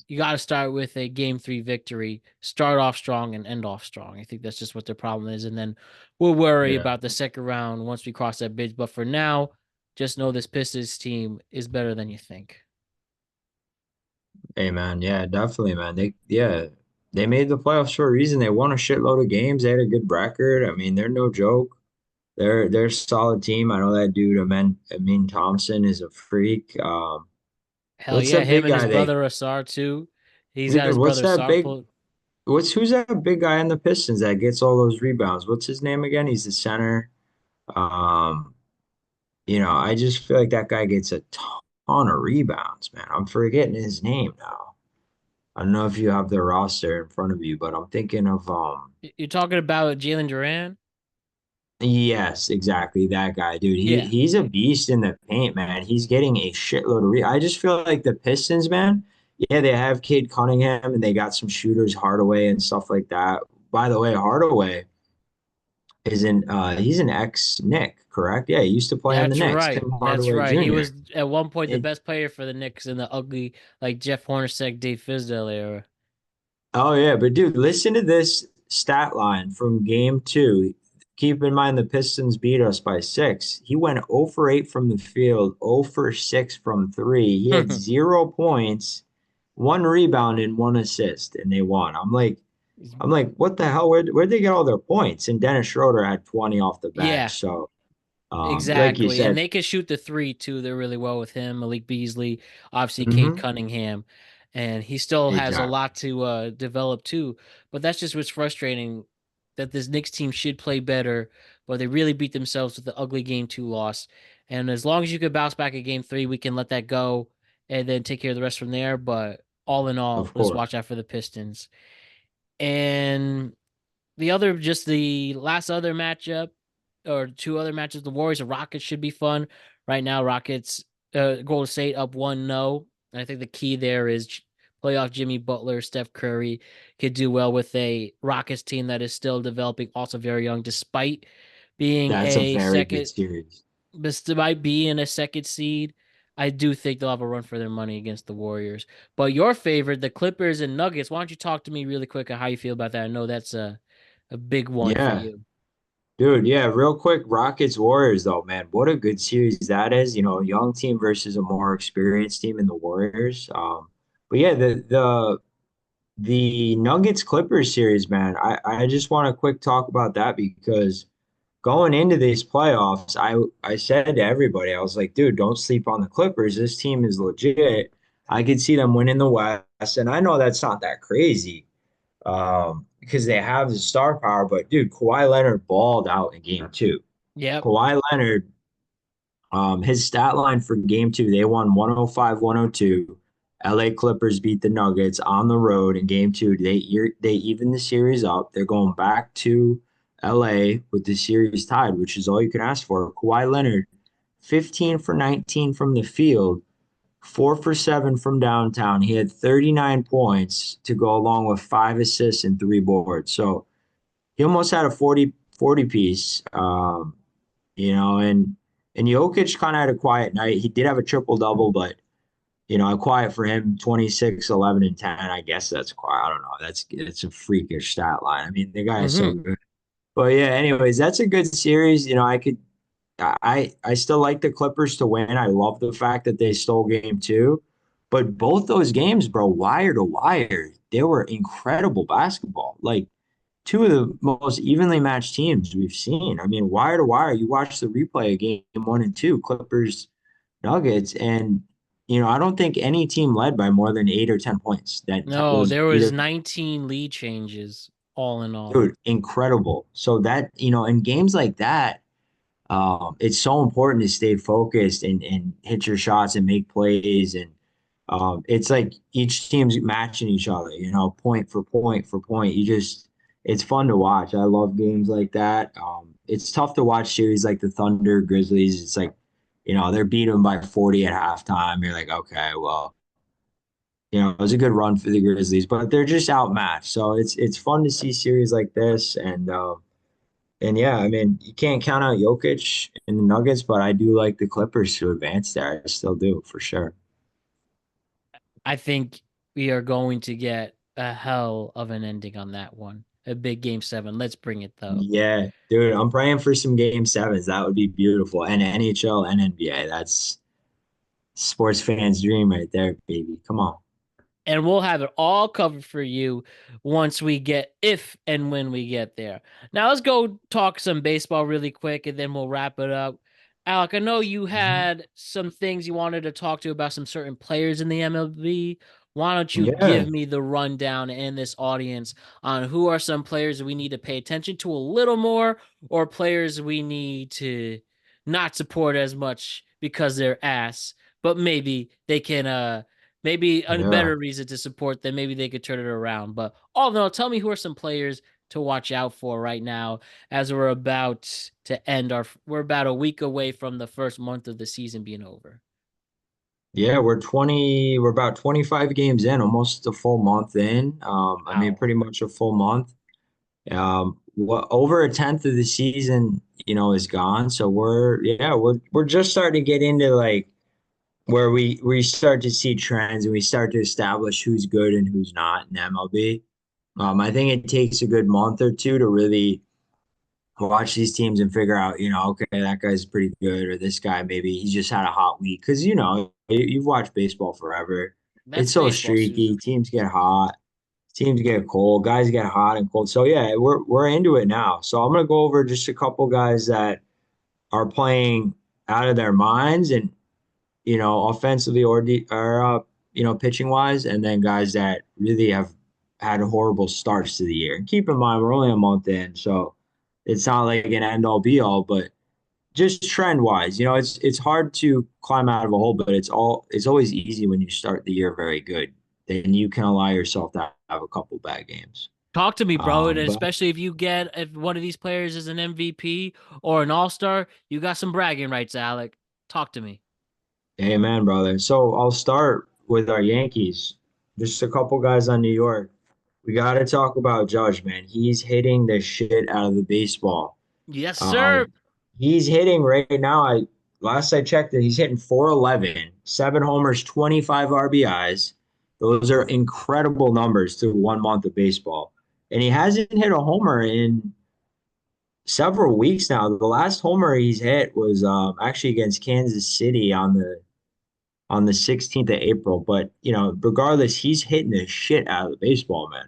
you got to start with a game three victory. Start off strong and end off strong. I think that's just what their problem is. And then we'll worry Yeah. about the second round once we cross that bridge. But for now, just know this Pistons team is better than you think. Hey, man. Yeah, definitely, man. They made the playoffs for a reason. They won a shitload of games. They had a good record. I mean, they're no joke. They're a solid team. I know that dude, Amin Thompson, is a freak. Hell What's yeah, that him big and his guy? brother Asar too. He's got Dude, his what's brother that Asar big? pulled. Who's that big guy in the Pistons that gets all those rebounds? What's his name again? He's the center. Um, I just feel like that guy gets a ton of rebounds, man. I'm forgetting his name now. I don't know if you have the roster in front of you, but I'm thinking of You're talking about Jalen Duran? yes, exactly that guy, dude. He Yeah. he's a beast in the paint, man. He's getting a shitload of I just feel like the Pistons, man. Yeah, they have Cade Cunningham and they got some shooters, Hardaway and stuff like that. By the way, Hardaway isn't he's an ex-Nick, correct? Yeah, he used to play on the That's Knicks, right. Tim That's Hardaway right. He Jr. was at one point the It, best player for the Knicks in the ugly, like Jeff Hornacek, Dave Fizdale era. oh yeah, but dude, listen to this stat line from game two. Keep in mind the Pistons beat us by six. He went 0 for 8 from the field, 0 for 6 from three. He had 0 points, 1 rebound, and 1 assist, and they won. I'm like, what the hell? Where'd they get all their points? And Dennis Schroeder had 20 off the Yeah, bench. So, like you exactly. And said, they can shoot the three too. They're really well with him. Malik Beasley, obviously Cade hmm Cunningham. And he still has a exactly. lot to develop too. But that's just what's frustrating, that this Knicks team should play better, but they really beat themselves with the ugly game two loss. And as long as you could bounce back at game three, we can let that go and then take care of the rest from there. But all in all, Of let's course. watch out for the Pistons. And the last other matchup, or two other matches, the Warriors and Rockets should be fun. Right now, Rockets, Golden State up 1-0. And I think the key there is playoff Jimmy Butler, Steph Curry could do well with a Rockets team that is still developing, also very young, being That's a a very good second, series. despite being a second seed. I do think they'll have a run for their money against the Warriors. But your favorite, the Clippers and Nuggets, why don't you talk to me really quick on how you feel about that? I know that's a big one for Yeah. you. Dude, yeah, real quick, Rockets Warriors though, man. What a good series that is. A young team versus a more experienced team in the Warriors. But yeah, the Nuggets Clippers series, man. I just want a quick talk about that because going into these playoffs, I said to everybody, I was like, dude, don't sleep on the Clippers. This team is legit. I could see them winning the West, and I know that's not that crazy. because they have the star power. But dude, Kawhi Leonard balled out in game two. Yep. Kawhi Leonard, his stat line for game two, they won 105-102. LA Clippers beat the Nuggets on the road in game two. They even the series up. They're going back to LA with the series tied, which is all you can ask for. Kawhi Leonard, 15 for 19 from the field, 4 for 7 from downtown. He had 39 points to go along with 5 assists and 3 boards. So he almost had a 40 piece. And Jokic kind of had a quiet night. He did have a triple double, but a quiet for him, 26, 11, and 10. I guess that's quiet. I don't know. It's a freakish stat line. I mean, the guy is so Hmm. good. But yeah, anyways, that's a good series. I still like the Clippers to win. I love the fact that they stole game two. But both those games, bro, wire to wire, they were incredible basketball. Like two of the most evenly matched teams we've seen. I mean, wire to wire, you watch the replay of game one and two, Clippers, Nuggets, and I don't think any team led by more than 8 or 10 points. No, Those there was either, 19 lead changes all in all. dude, incredible. So that, in games like that, it's so important to stay focused and hit your shots and make plays. And it's like each team's matching each other, point for point for point. It's fun to watch. I love games like that. It's tough to watch series like the Thunder, Grizzlies. It's like, they're beating by 40 at halftime. You're like, okay, well, it was a good run for the Grizzlies, but they're just outmatched. So it's fun to see series like this. And yeah, I mean, you can't count out Jokic and the Nuggets, but I do like the Clippers to advance there. I still do, for sure. I think we are going to get a hell of an ending on that one. A big game seven. Let's bring it though. Yeah, dude, I'm praying for some game sevens. That would be beautiful. And NHL and NBA. That's sports fans' dream right there, baby. Come on. And we'll have it all covered for you once we get, if and when we get there. Now let's go talk some baseball really quick and then we'll wrap it up. Alec, I know you Mhm. had some things you wanted to talk to about some certain players in the MLB. Why don't you Yeah, give me the rundown and this audience on who are some players that we need to pay attention to a little more, or players we need to not support as much because they're ass, but maybe they can maybe a yeah. better reason to support them. Maybe they could turn it around. But all in all, tell me who are some players to watch out for right now as we're about to end we're about a week away from the first month of the season being over. Yeah, we're about 25 games in, almost a full month in. I mean, Wow. pretty much a full month. Over a tenth of the season, is gone. So we're just starting to get into like where we start to see trends and we start to establish who's good and who's not in MLB. I think it takes a good month or two to really watch these teams and figure out, okay, that guy's pretty good, or this guy maybe he just had a hot week. Because you've watched baseball forever. That's It's so baseball streaky. season. Teams get hot. Teams get cold. Guys get hot and cold. So yeah, we're into it now. So I'm gonna go over just a couple guys that are playing out of their minds and offensively or pitching wise, and then guys that really have had horrible starts to the year. And keep in mind, we're only a month in, so it's not like an end all be all, but just trend wise, it's hard to climb out of a hole, but it's always easy when you start the year very good. Then you can allow yourself to have a couple bad games. Talk to me, bro. And But especially if one of these players is an MVP or an all-star, you got some bragging rights, Alec. Talk to me. amen, brother. So I'll start with our Yankees. Just a couple guys on New York. We got to talk about Judge, man. He's hitting the shit out of the baseball. Yes, sir. Um, he's hitting right now. Last I checked it, he's hitting 411, 7 homers, 25 RBIs. Those are incredible numbers to 1 month of baseball. And he hasn't hit a homer in several weeks now. The last homer he's hit was actually against Kansas City on the 16th of April. But regardless, he's hitting the shit out of the baseball, man.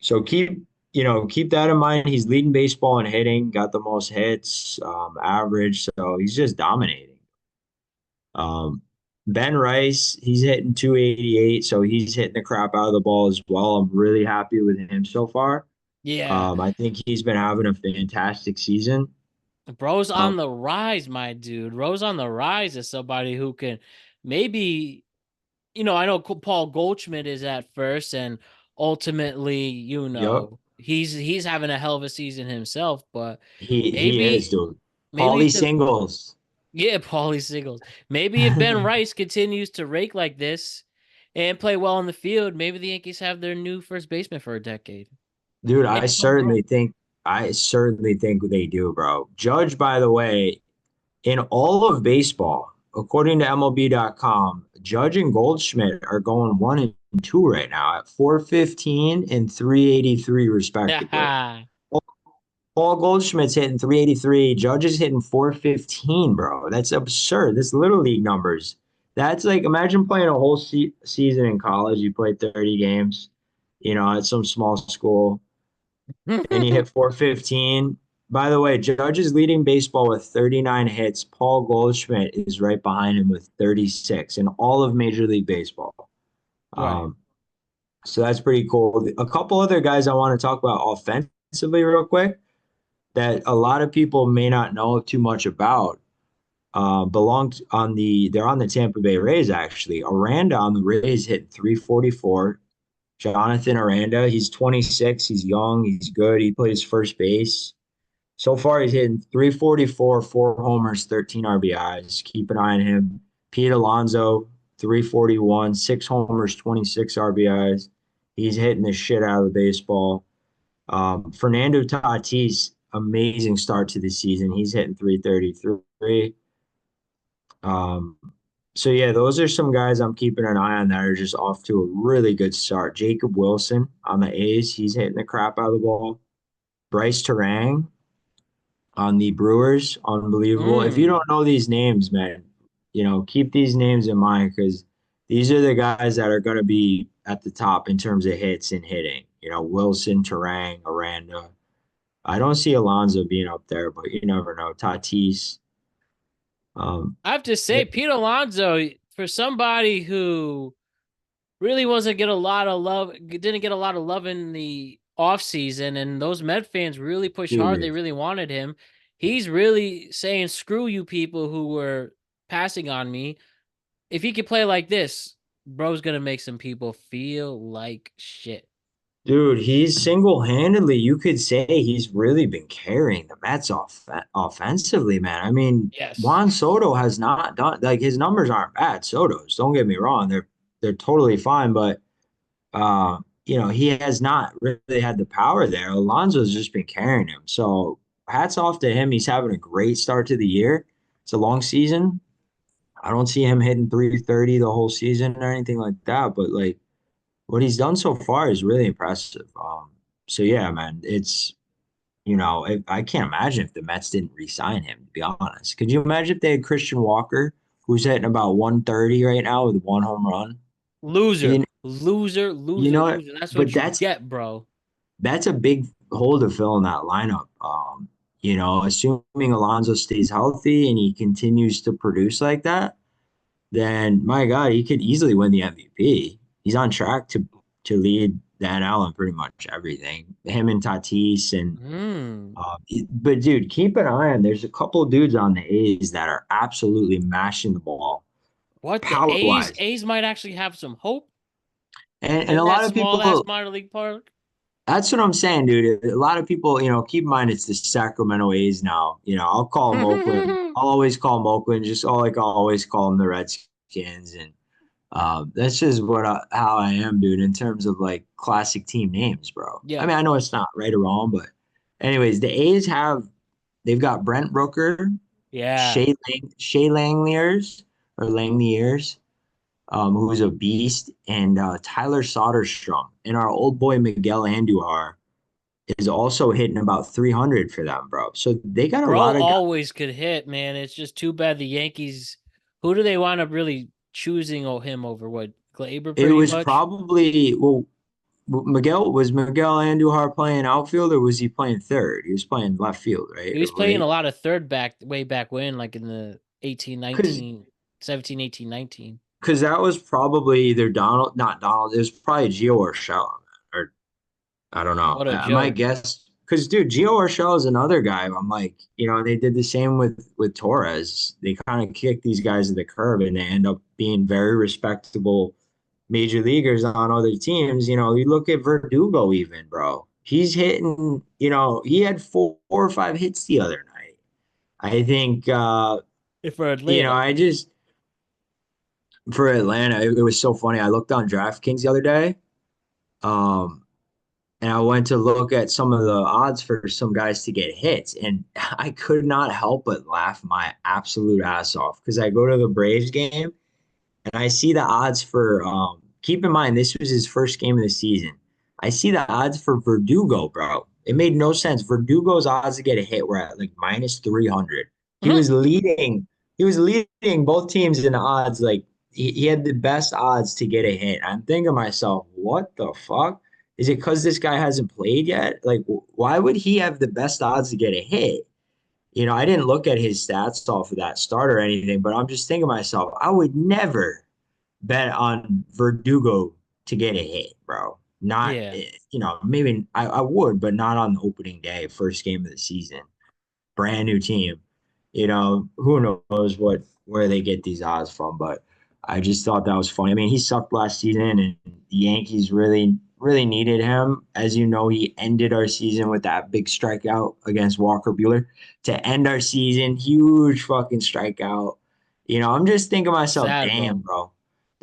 So keep that in mind. He's leading baseball in hitting, got the most hits, average. So he's just dominating. Um, Ben Rice, he's hitting 288, so he's hitting the crap out of the ball as well. I'm really happy with him so far. Yeah. I think he's been having a fantastic season. Bro's Um, on the rise, my dude. Bro's on the rise as somebody who can maybe, I know Paul Goldschmidt is at first, and ultimately, yep, he's having a hell of a season himself, but he is, maybe dude. maybe Paulie the singles. yeah, Paulie Singles. Maybe if Ben Rice continues to rake like this and play well on the field, maybe the Yankees have their new first baseman for a decade. Dude, And Bro. I certainly think they do, bro. Judge, by the way, in all of baseball, according to MLB.com, Judge and Goldschmidt are going 1 and 2 right now at 415 and 383 respectively. Paul Goldschmidt's hitting 383. Judge is hitting 415, bro. That's absurd. That's little league numbers. That's like imagine playing a whole season in college. You play 30 games, at some small school, and you hit 415. By the way, Judge is leading baseball with 39 hits. Paul Goldschmidt is right behind him with 36 in all of Major League Baseball. Right. Um, so that's pretty cool. A couple other guys I want to talk about offensively real quick that a lot of people may not know too much about. They're on the Tampa Bay Rays actually. Aranda on the Rays hit 344. Jonathan Aranda, he's 26, he's young, he's good. He plays first base. So far, he's hitting 344, 4 homers, 13 RBIs. Keep an eye on him. Pete Alonso, 341, 6 homers, 26 RBIs. He's hitting the shit out of the baseball. Fernando Tatis, amazing start to the season. He's hitting 333. Um, so yeah, those are some guys I'm keeping an eye on that are just off to a really good start. Jacob Wilson on the A's, he's hitting the crap out of the ball. Bryce Terang on the Brewers, unbelievable. If you Mm. don't know these names, man, keep these names in mind because these are the guys that are going to be at the top in terms of hits and hitting. Wilson, Terang, Aranda. I don't see Alonso being up there, but you never know. Tatis. Um, I have to say, Pete Alonso, for somebody who really wasn't get a lot of love, didn't get a lot of love in the offseason, and those Met fans really pushed hard. They dude, really wanted him. He's really saying, screw you people who were passing on me. If he could play like this, bro's gonna make some people feel like shit. he's single-handedly, you could say he's really been carrying the Mets offensively, man. I mean, Yes. Juan Soto has not done like his numbers aren't bad. Soto's, don't get me wrong, they're totally fine, but he has not really had the power there. Alonso's just been carrying him. So hats off to him. He's having a great start to the year. It's a long season. I don't see him hitting 330 the whole season or anything like that, but like what he's done so far is really impressive. So yeah, man, I can't imagine if the Mets didn't re-sign him, to be honest. Could you imagine if they had Christian Walker, who's hitting about 130 right now with 1 home run? Loser. You, Loser, you loser, know what? loser. That's But what you get, bro. that's a big hole to fill in that lineup. Assuming Alonso stays healthy and he continues to produce like that, then my God, he could easily win the MVP. He's on track to lead the NL in pretty much everything. Him and Tatis and Hmm. but dude, keep an eye on. There's a couple of dudes on the A's that are absolutely mashing the ball, What the power A's? wise, A's might actually have some hope and in a that lot of small ass people. minor league park. That's what I'm saying, dude. A lot of people, keep in mind it's the Sacramento A's now. I'll call them Oakland. I'll always call them Oakland, just like I'll always call them the Redskins. And that's just how I am, dude, in terms of like classic team names, bro. I Yeah. mean, I know it's not right or wrong, but anyways, the A's they've got Brent Rooker, Yeah. Shea Langeliers or Langeliers, who's a beast, and Tyler Soderstrom. And our old boy Miguel Andujar is also hitting about 300 for them, bro. So they got a Bro lot of guys. always could hit, man. It's just too bad the Yankees. Who do they wind up really choosing him over? What, Glaber It pretty was much? probably, well, Miguel Andujar playing outfield or was he playing third? He was playing left field, right? He Or was playing a right? lot of third back way back when, like in the 18, Because 19 17, 18, 19. because that was probably either Donald, not Donald. It was probably Gio or Shell, or I don't know. What a I might joke. guess because dude, Gio Urshela is another guy. I'm like, they did the same with Torres. They kind of kick these guys to the curb, and they end up being very respectable major leaguers on other teams. You look at Verdugo, even bro. He's hitting. He had four or five hits the other night. I think. If for Atlanta. I just for Atlanta, it was so funny. I looked on DraftKings the other day. Um, and I went to look at some of the odds for some guys to get hits, and I could not help but laugh my absolute ass off because I go to the Braves game and I see the odds for. Keep in mind, this was his first game of the season. I see the odds for Verdugo, bro. It made no sense. Verdugo's odds to get a hit were at like minus 300. He Mhm. was leading. He was leading both teams in the odds. Like he had the best odds to get a hit. I'm thinking to myself, what the fuck? Is it because this guy hasn't played yet? Like, why would he have the best odds to get a hit? I didn't look at his stats off of that start or anything, but I'm just thinking to myself, I would never bet on Verdugo to get a hit, bro. Not, Yeah. maybe I would, but not on the opening day, first game of the season. Brand new team. Who knows where they get these odds from, but I just thought that was funny. I mean, he sucked last season, and the Yankees really, really needed him. As you know, he ended our season with that big strikeout against Walker Buehler to end our season. Huge fucking strikeout. I'm just thinking to myself, Sad, damn, bro. bro.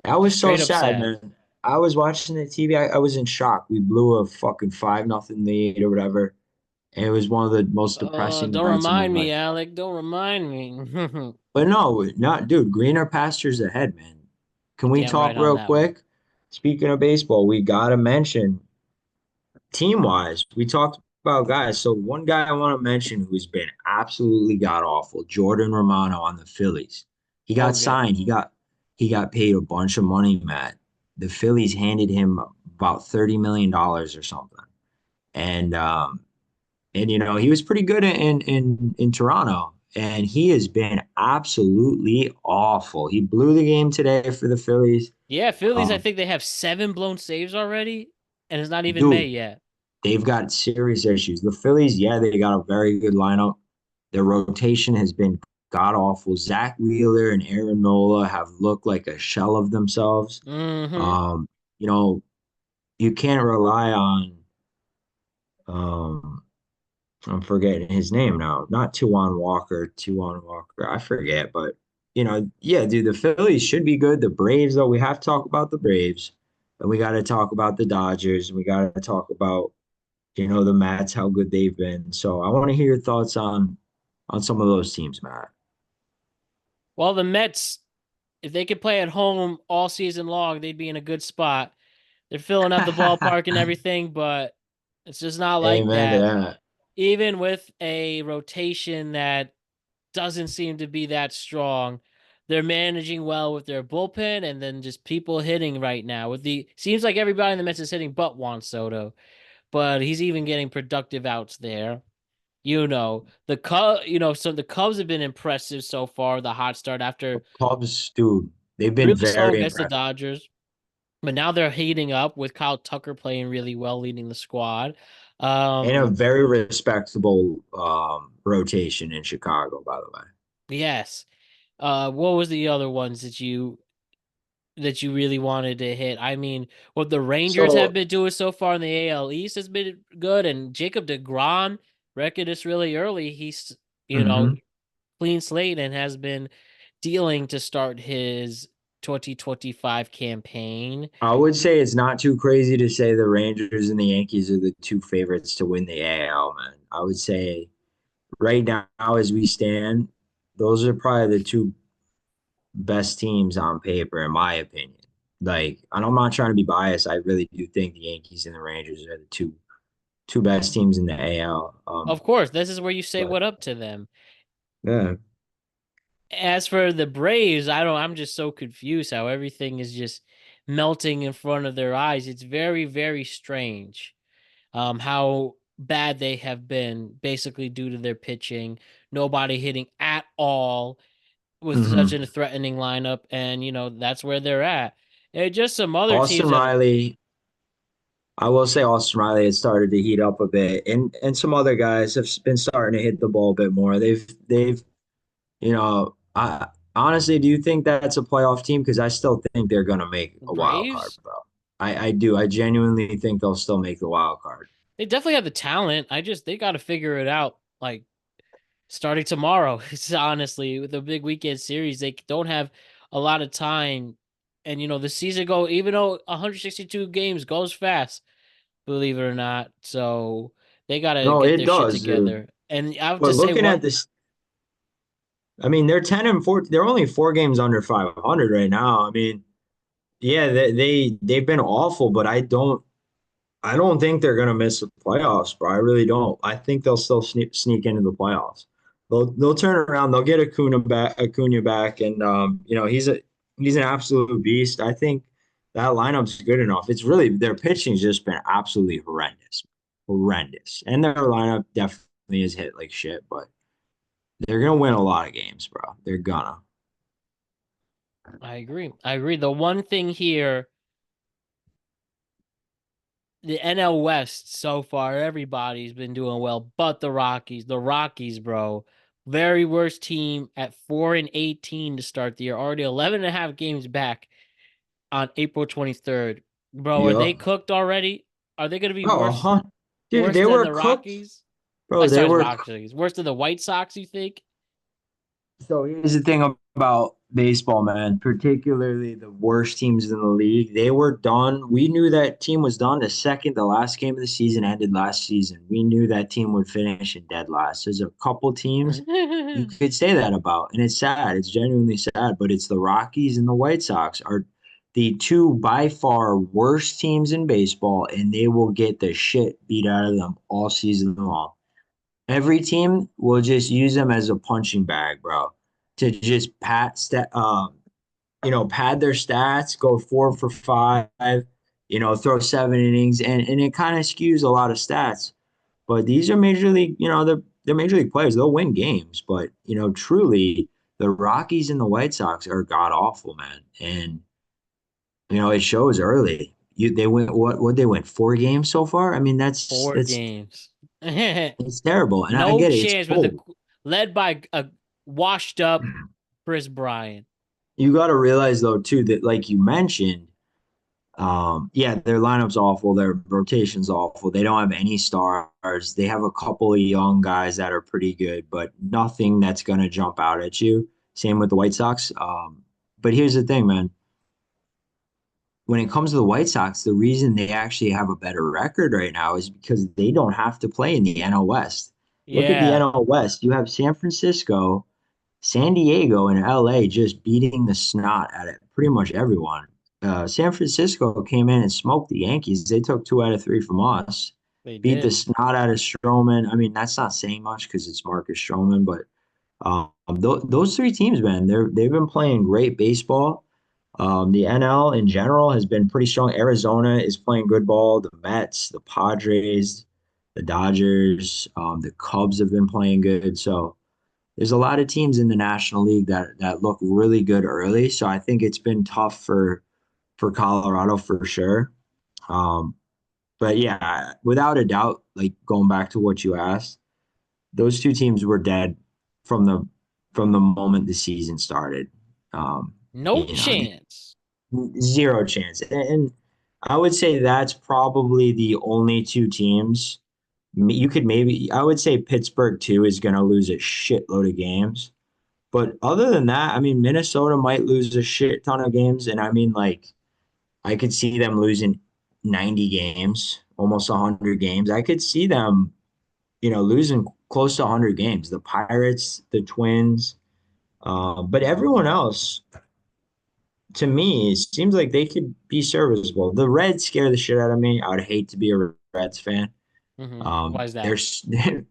That was so Straight up sad, sad. man. I was watching the TV. I was in shock. We blew a fucking 5-0 lead or whatever. And it was one of the most depressing Don't nights of my remind me, life. Alec. Don't remind me. But no, not dude, greener pastures ahead, man. Can we Damn talk right on real that one. quick? Speaking of baseball, we gotta mention team wise. We talked about guys. So one guy I want to mention who's been absolutely god awful, Jordan Romano on the Phillies. He got Okay. signed. He got paid a bunch of money, Matt. The Phillies handed him about $30 million or something. And he was pretty good in Toronto, and he has been absolutely awful. He blew the game today for the Phillies. Yeah, Phillies, I Um, think they have 7 blown saves already, and it's not even May dude, yet. they've got serious issues. The Phillies, yeah, they got a very good lineup. Their rotation has been god awful. Zach Wheeler and Aaron Nola have looked like a shell of themselves. Mm-hmm. Um, you know, you can't rely on um I'm forgetting his name now. Not Tuan Walker, Tuan Walker. I forget, but yeah, dude, the Phillies should be good. The Braves, though, we have to talk about the Braves, and we got to talk about the Dodgers, and we got to talk about the Mets, how good they've been. So I want to hear your thoughts on some of those teams, Matt. Well, the Mets, if they could play at home all season long, they'd be in a good spot. They're filling up the ballpark and everything, but it's just not like Amen to that. that. Even with a rotation that doesn't seem to be that strong, they're managing well with their bullpen and then just people hitting right now. With the seems like everybody in the Mets is hitting but Juan Soto, but he's even getting productive outs there. So the Cubs have been impressive so far. The hot start after Cubs, dude, they've been really slow very against the impressive Dodgers. But now they're heating up with Kyle Tucker playing really well, leading the squad. and a Um, very respectable rotation in Chicago, by the way. yes. What was the other ones that you really wanted to hit? I mean, what the Rangers have So, been doing so far in the AL East has been good, and Jacob DeGrom record is really early. He's you know mhm. clean slate and has been dealing to start his 2025 campaign. I would say it's not too crazy to say the Rangers and the Yankees are the two favorites to win the AL, man. I would say right now, as we stand, those are probably the two best teams on paper, in my opinion. Like, and I'm not trying to be biased. I really do think the Yankees and the Rangers are the two best teams in the AL. Of course, this is where you say But what up to them. yeah, As for the Braves, I'm just so confused how everything is just melting in front of their eyes. It's very, very strange. How bad they have been basically due to their pitching, nobody hitting at all. with such Hmm. a threatening lineup, and that's where they're at. And just some other teams Austin that are Riley, I will say Austin Riley has started to heat up a bit, and some other guys have been starting to hit the ball a bit more. They've I honestly, do you think that's a playoff team? Because I still think they're gonna make a wild card, Braves. bro. I do. I genuinely think they'll still make the wild card. They definitely have the talent. They got to figure it out. Like starting tomorrow. It's honestly with the big weekend series, they don't have a lot of time. And the season even though 162 games goes fast, believe it or not. So they gotta No, get it their shit does, dude. together. And I have to But say looking at one this, I mean, they're 10-4. They're only 4 games under 500 right now. I mean, yeah, they've been awful, but I don't think they're gonna miss the playoffs, bro. I really don't. I think they'll still sneak into the playoffs. They'll turn around. They'll get Acuna back, and he's an absolute beast. I think that lineup's good enough. It's really their pitching's just been absolutely horrendous, horrendous, and their lineup definitely is hit like shit. But they're gonna win a lot of games, bro. They're gonna. I agree. I agree. The one thing here, the NL West so far, everybody's been doing well, but the Rockies. The Rockies, bro. Very worst team at 4-18 to start the year. Already 11 and a half games back on April 23rd. Bro, are they Yup. cooked already? Are they gonna be Oh, worse huh. Dude, worse they than were the cooked, Rockies? bro. I They sorry, were Rockies. Worse than the White Sox, you think? So here's the thing about baseball, man, particularly the worst teams in the league. They were done. We knew that team was done the second the last game of the season ended last season. We knew that team would finish in dead last. There's a couple teams you could say that about, and it's sad. It's genuinely sad, but it's the Rockies and the White Sox are the two by far worst teams in baseball, and they will get the shit beat out of them all season long. Every team will just use them as a punching bag, bro, to just pad their stats, go 4 for 5, throw 7 innings, and it kind of skews a lot of stats. But these are major league, they're major league players. They'll win games, but truly, the Rockies and the White Sox are god awful, man, and it shows early. They went what they went 4 games so far. I mean, that's Four that's games. it's terrible, and I No get it. It's chance with cold. led by a washed up Chris Bryant. You got to realize though too that like you mentioned, yeah, their lineup's awful, their rotation's awful. They don't have any stars. They have a couple of young guys that are pretty good, but nothing that's gonna jump out at you. Same with the White Sox. But here's the thing, man. When it comes to the White Sox, the reason they actually have a better record right now is because they don't have to play in the NL West. Look at the Yeah, NL West. You have San Francisco, San Diego, and LA just beating the snot out of pretty much everyone. San Francisco came in and smoked the Yankees. They took 2 out of 3 from us, they beat the did. snot out of Stroman. I mean, that's not saying much because it's Marcus Stroman, but those 3 teams, man, they've been playing great baseball. The NL in general has been pretty strong. Arizona is playing good ball. The Mets, the Padres, the Dodgers, the Cubs have been playing good. So there's a lot of teams in the National League that look really good early. So I think it's been tough for Colorado for sure. Um, but yeah, without a doubt, like going back to what you asked, those 2 teams were dead from the moment the season started. Um, No you know, chance. zero chance. And I would say that's probably the only 2 teams. You could maybe, I would say Pittsburgh too is going to lose a shitload of games. But other than that, I mean, Minnesota might lose a shit ton of games. And I mean, like, I could see them losing 90 games, almost 100 games. I could see them, losing close to 100 games. The Pirates, the Twins, but everyone else, to me, it seems like they could be serviceable. The Reds scare the shit out of me. I would hate to be a Reds fan. Why is They're that?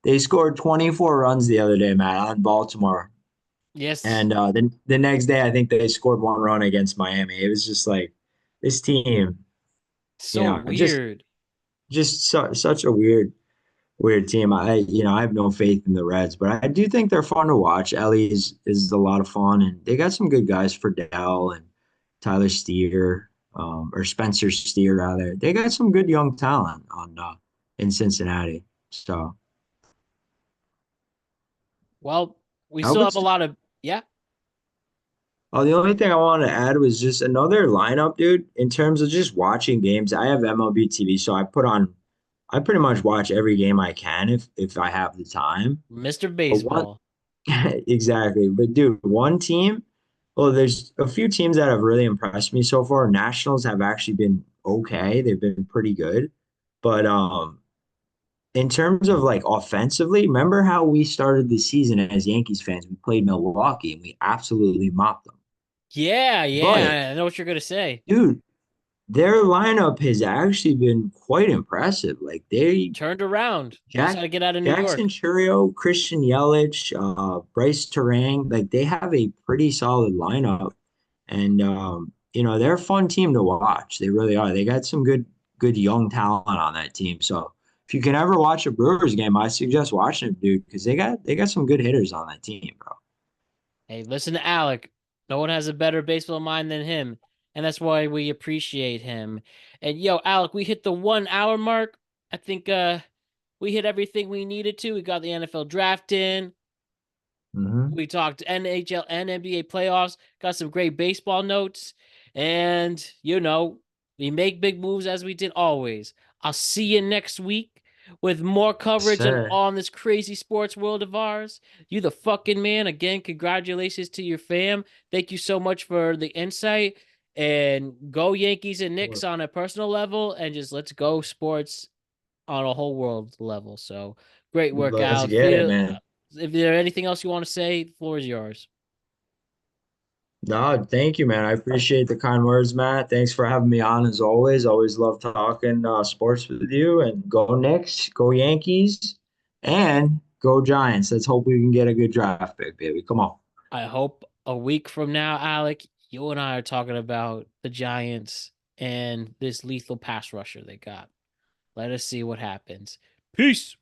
they scored 24 runs the other day, man, on Baltimore. Yes, And then the next day, I think they scored 1 run against Miami. It was just like this team, so just weird. such a weird. weird team. I have no faith in the Reds, but I do think they're fun to watch. Ellie is a lot of fun, and they got some good guys for Dell and Tyler Steer, or Spencer Steer rather. They got some good young talent on in Cincinnati. So Well, we I still would. have a lot of yeah. Oh, the only thing I wanted to add was just another lineup, dude. In terms of just watching games, I have MLB TV, so I pretty much watch every game I can if I have the time. Mr. But one, Baseball. exactly. But dude, one team, well, there's a few teams that have really impressed me so far. Nationals have actually been okay. They've been pretty good. But in terms of like offensively, remember how we started the season as Yankees fans? We played Milwaukee and we absolutely mopped them. Yeah, But yeah, I know what you're gonna say. dude, their lineup has actually been quite impressive. Like Turned around. They just Jack had to get out of New Jackson York. Churio, Christian Yelich, Bryce Terang, like they have a pretty solid lineup, and they're a fun team to watch. They really are. They got some good young talent on that team. So if you can ever watch a Brewers game, I suggest watching it, dude, because they got some good hitters on that team, bro. Hey, listen to Alec. No one has a better baseball mind than him, and that's why we appreciate him. And yo, Alec, we hit the 1 hour mark. I think we hit everything we needed to. We got the NFL draft in. Hmm. We talked NHL and NBA playoffs, got some great baseball notes, and we make big moves as we did always. I'll see you next week with more coverage Sir, on this crazy sports world of ours. You the fucking man. Again, congratulations to your fam. Thank you so much for the insight. And go Yankees and Knicks on a personal level, and just let's go sports on a whole world level. So great work, let's Al. get it, Feel man. if there anything else you want to say, the floor is yours. No, thank you, man. I appreciate the kind words, Matt. Thanks for having me on as always. Always love talking sports with you. And go Knicks, go Yankees, and go Giants. Let's hope we can get a good draft pick, baby. Come on. I hope a week from now, Alec, you and I are talking about the Giants and this lethal pass rusher they got. Let us see what happens. Peace.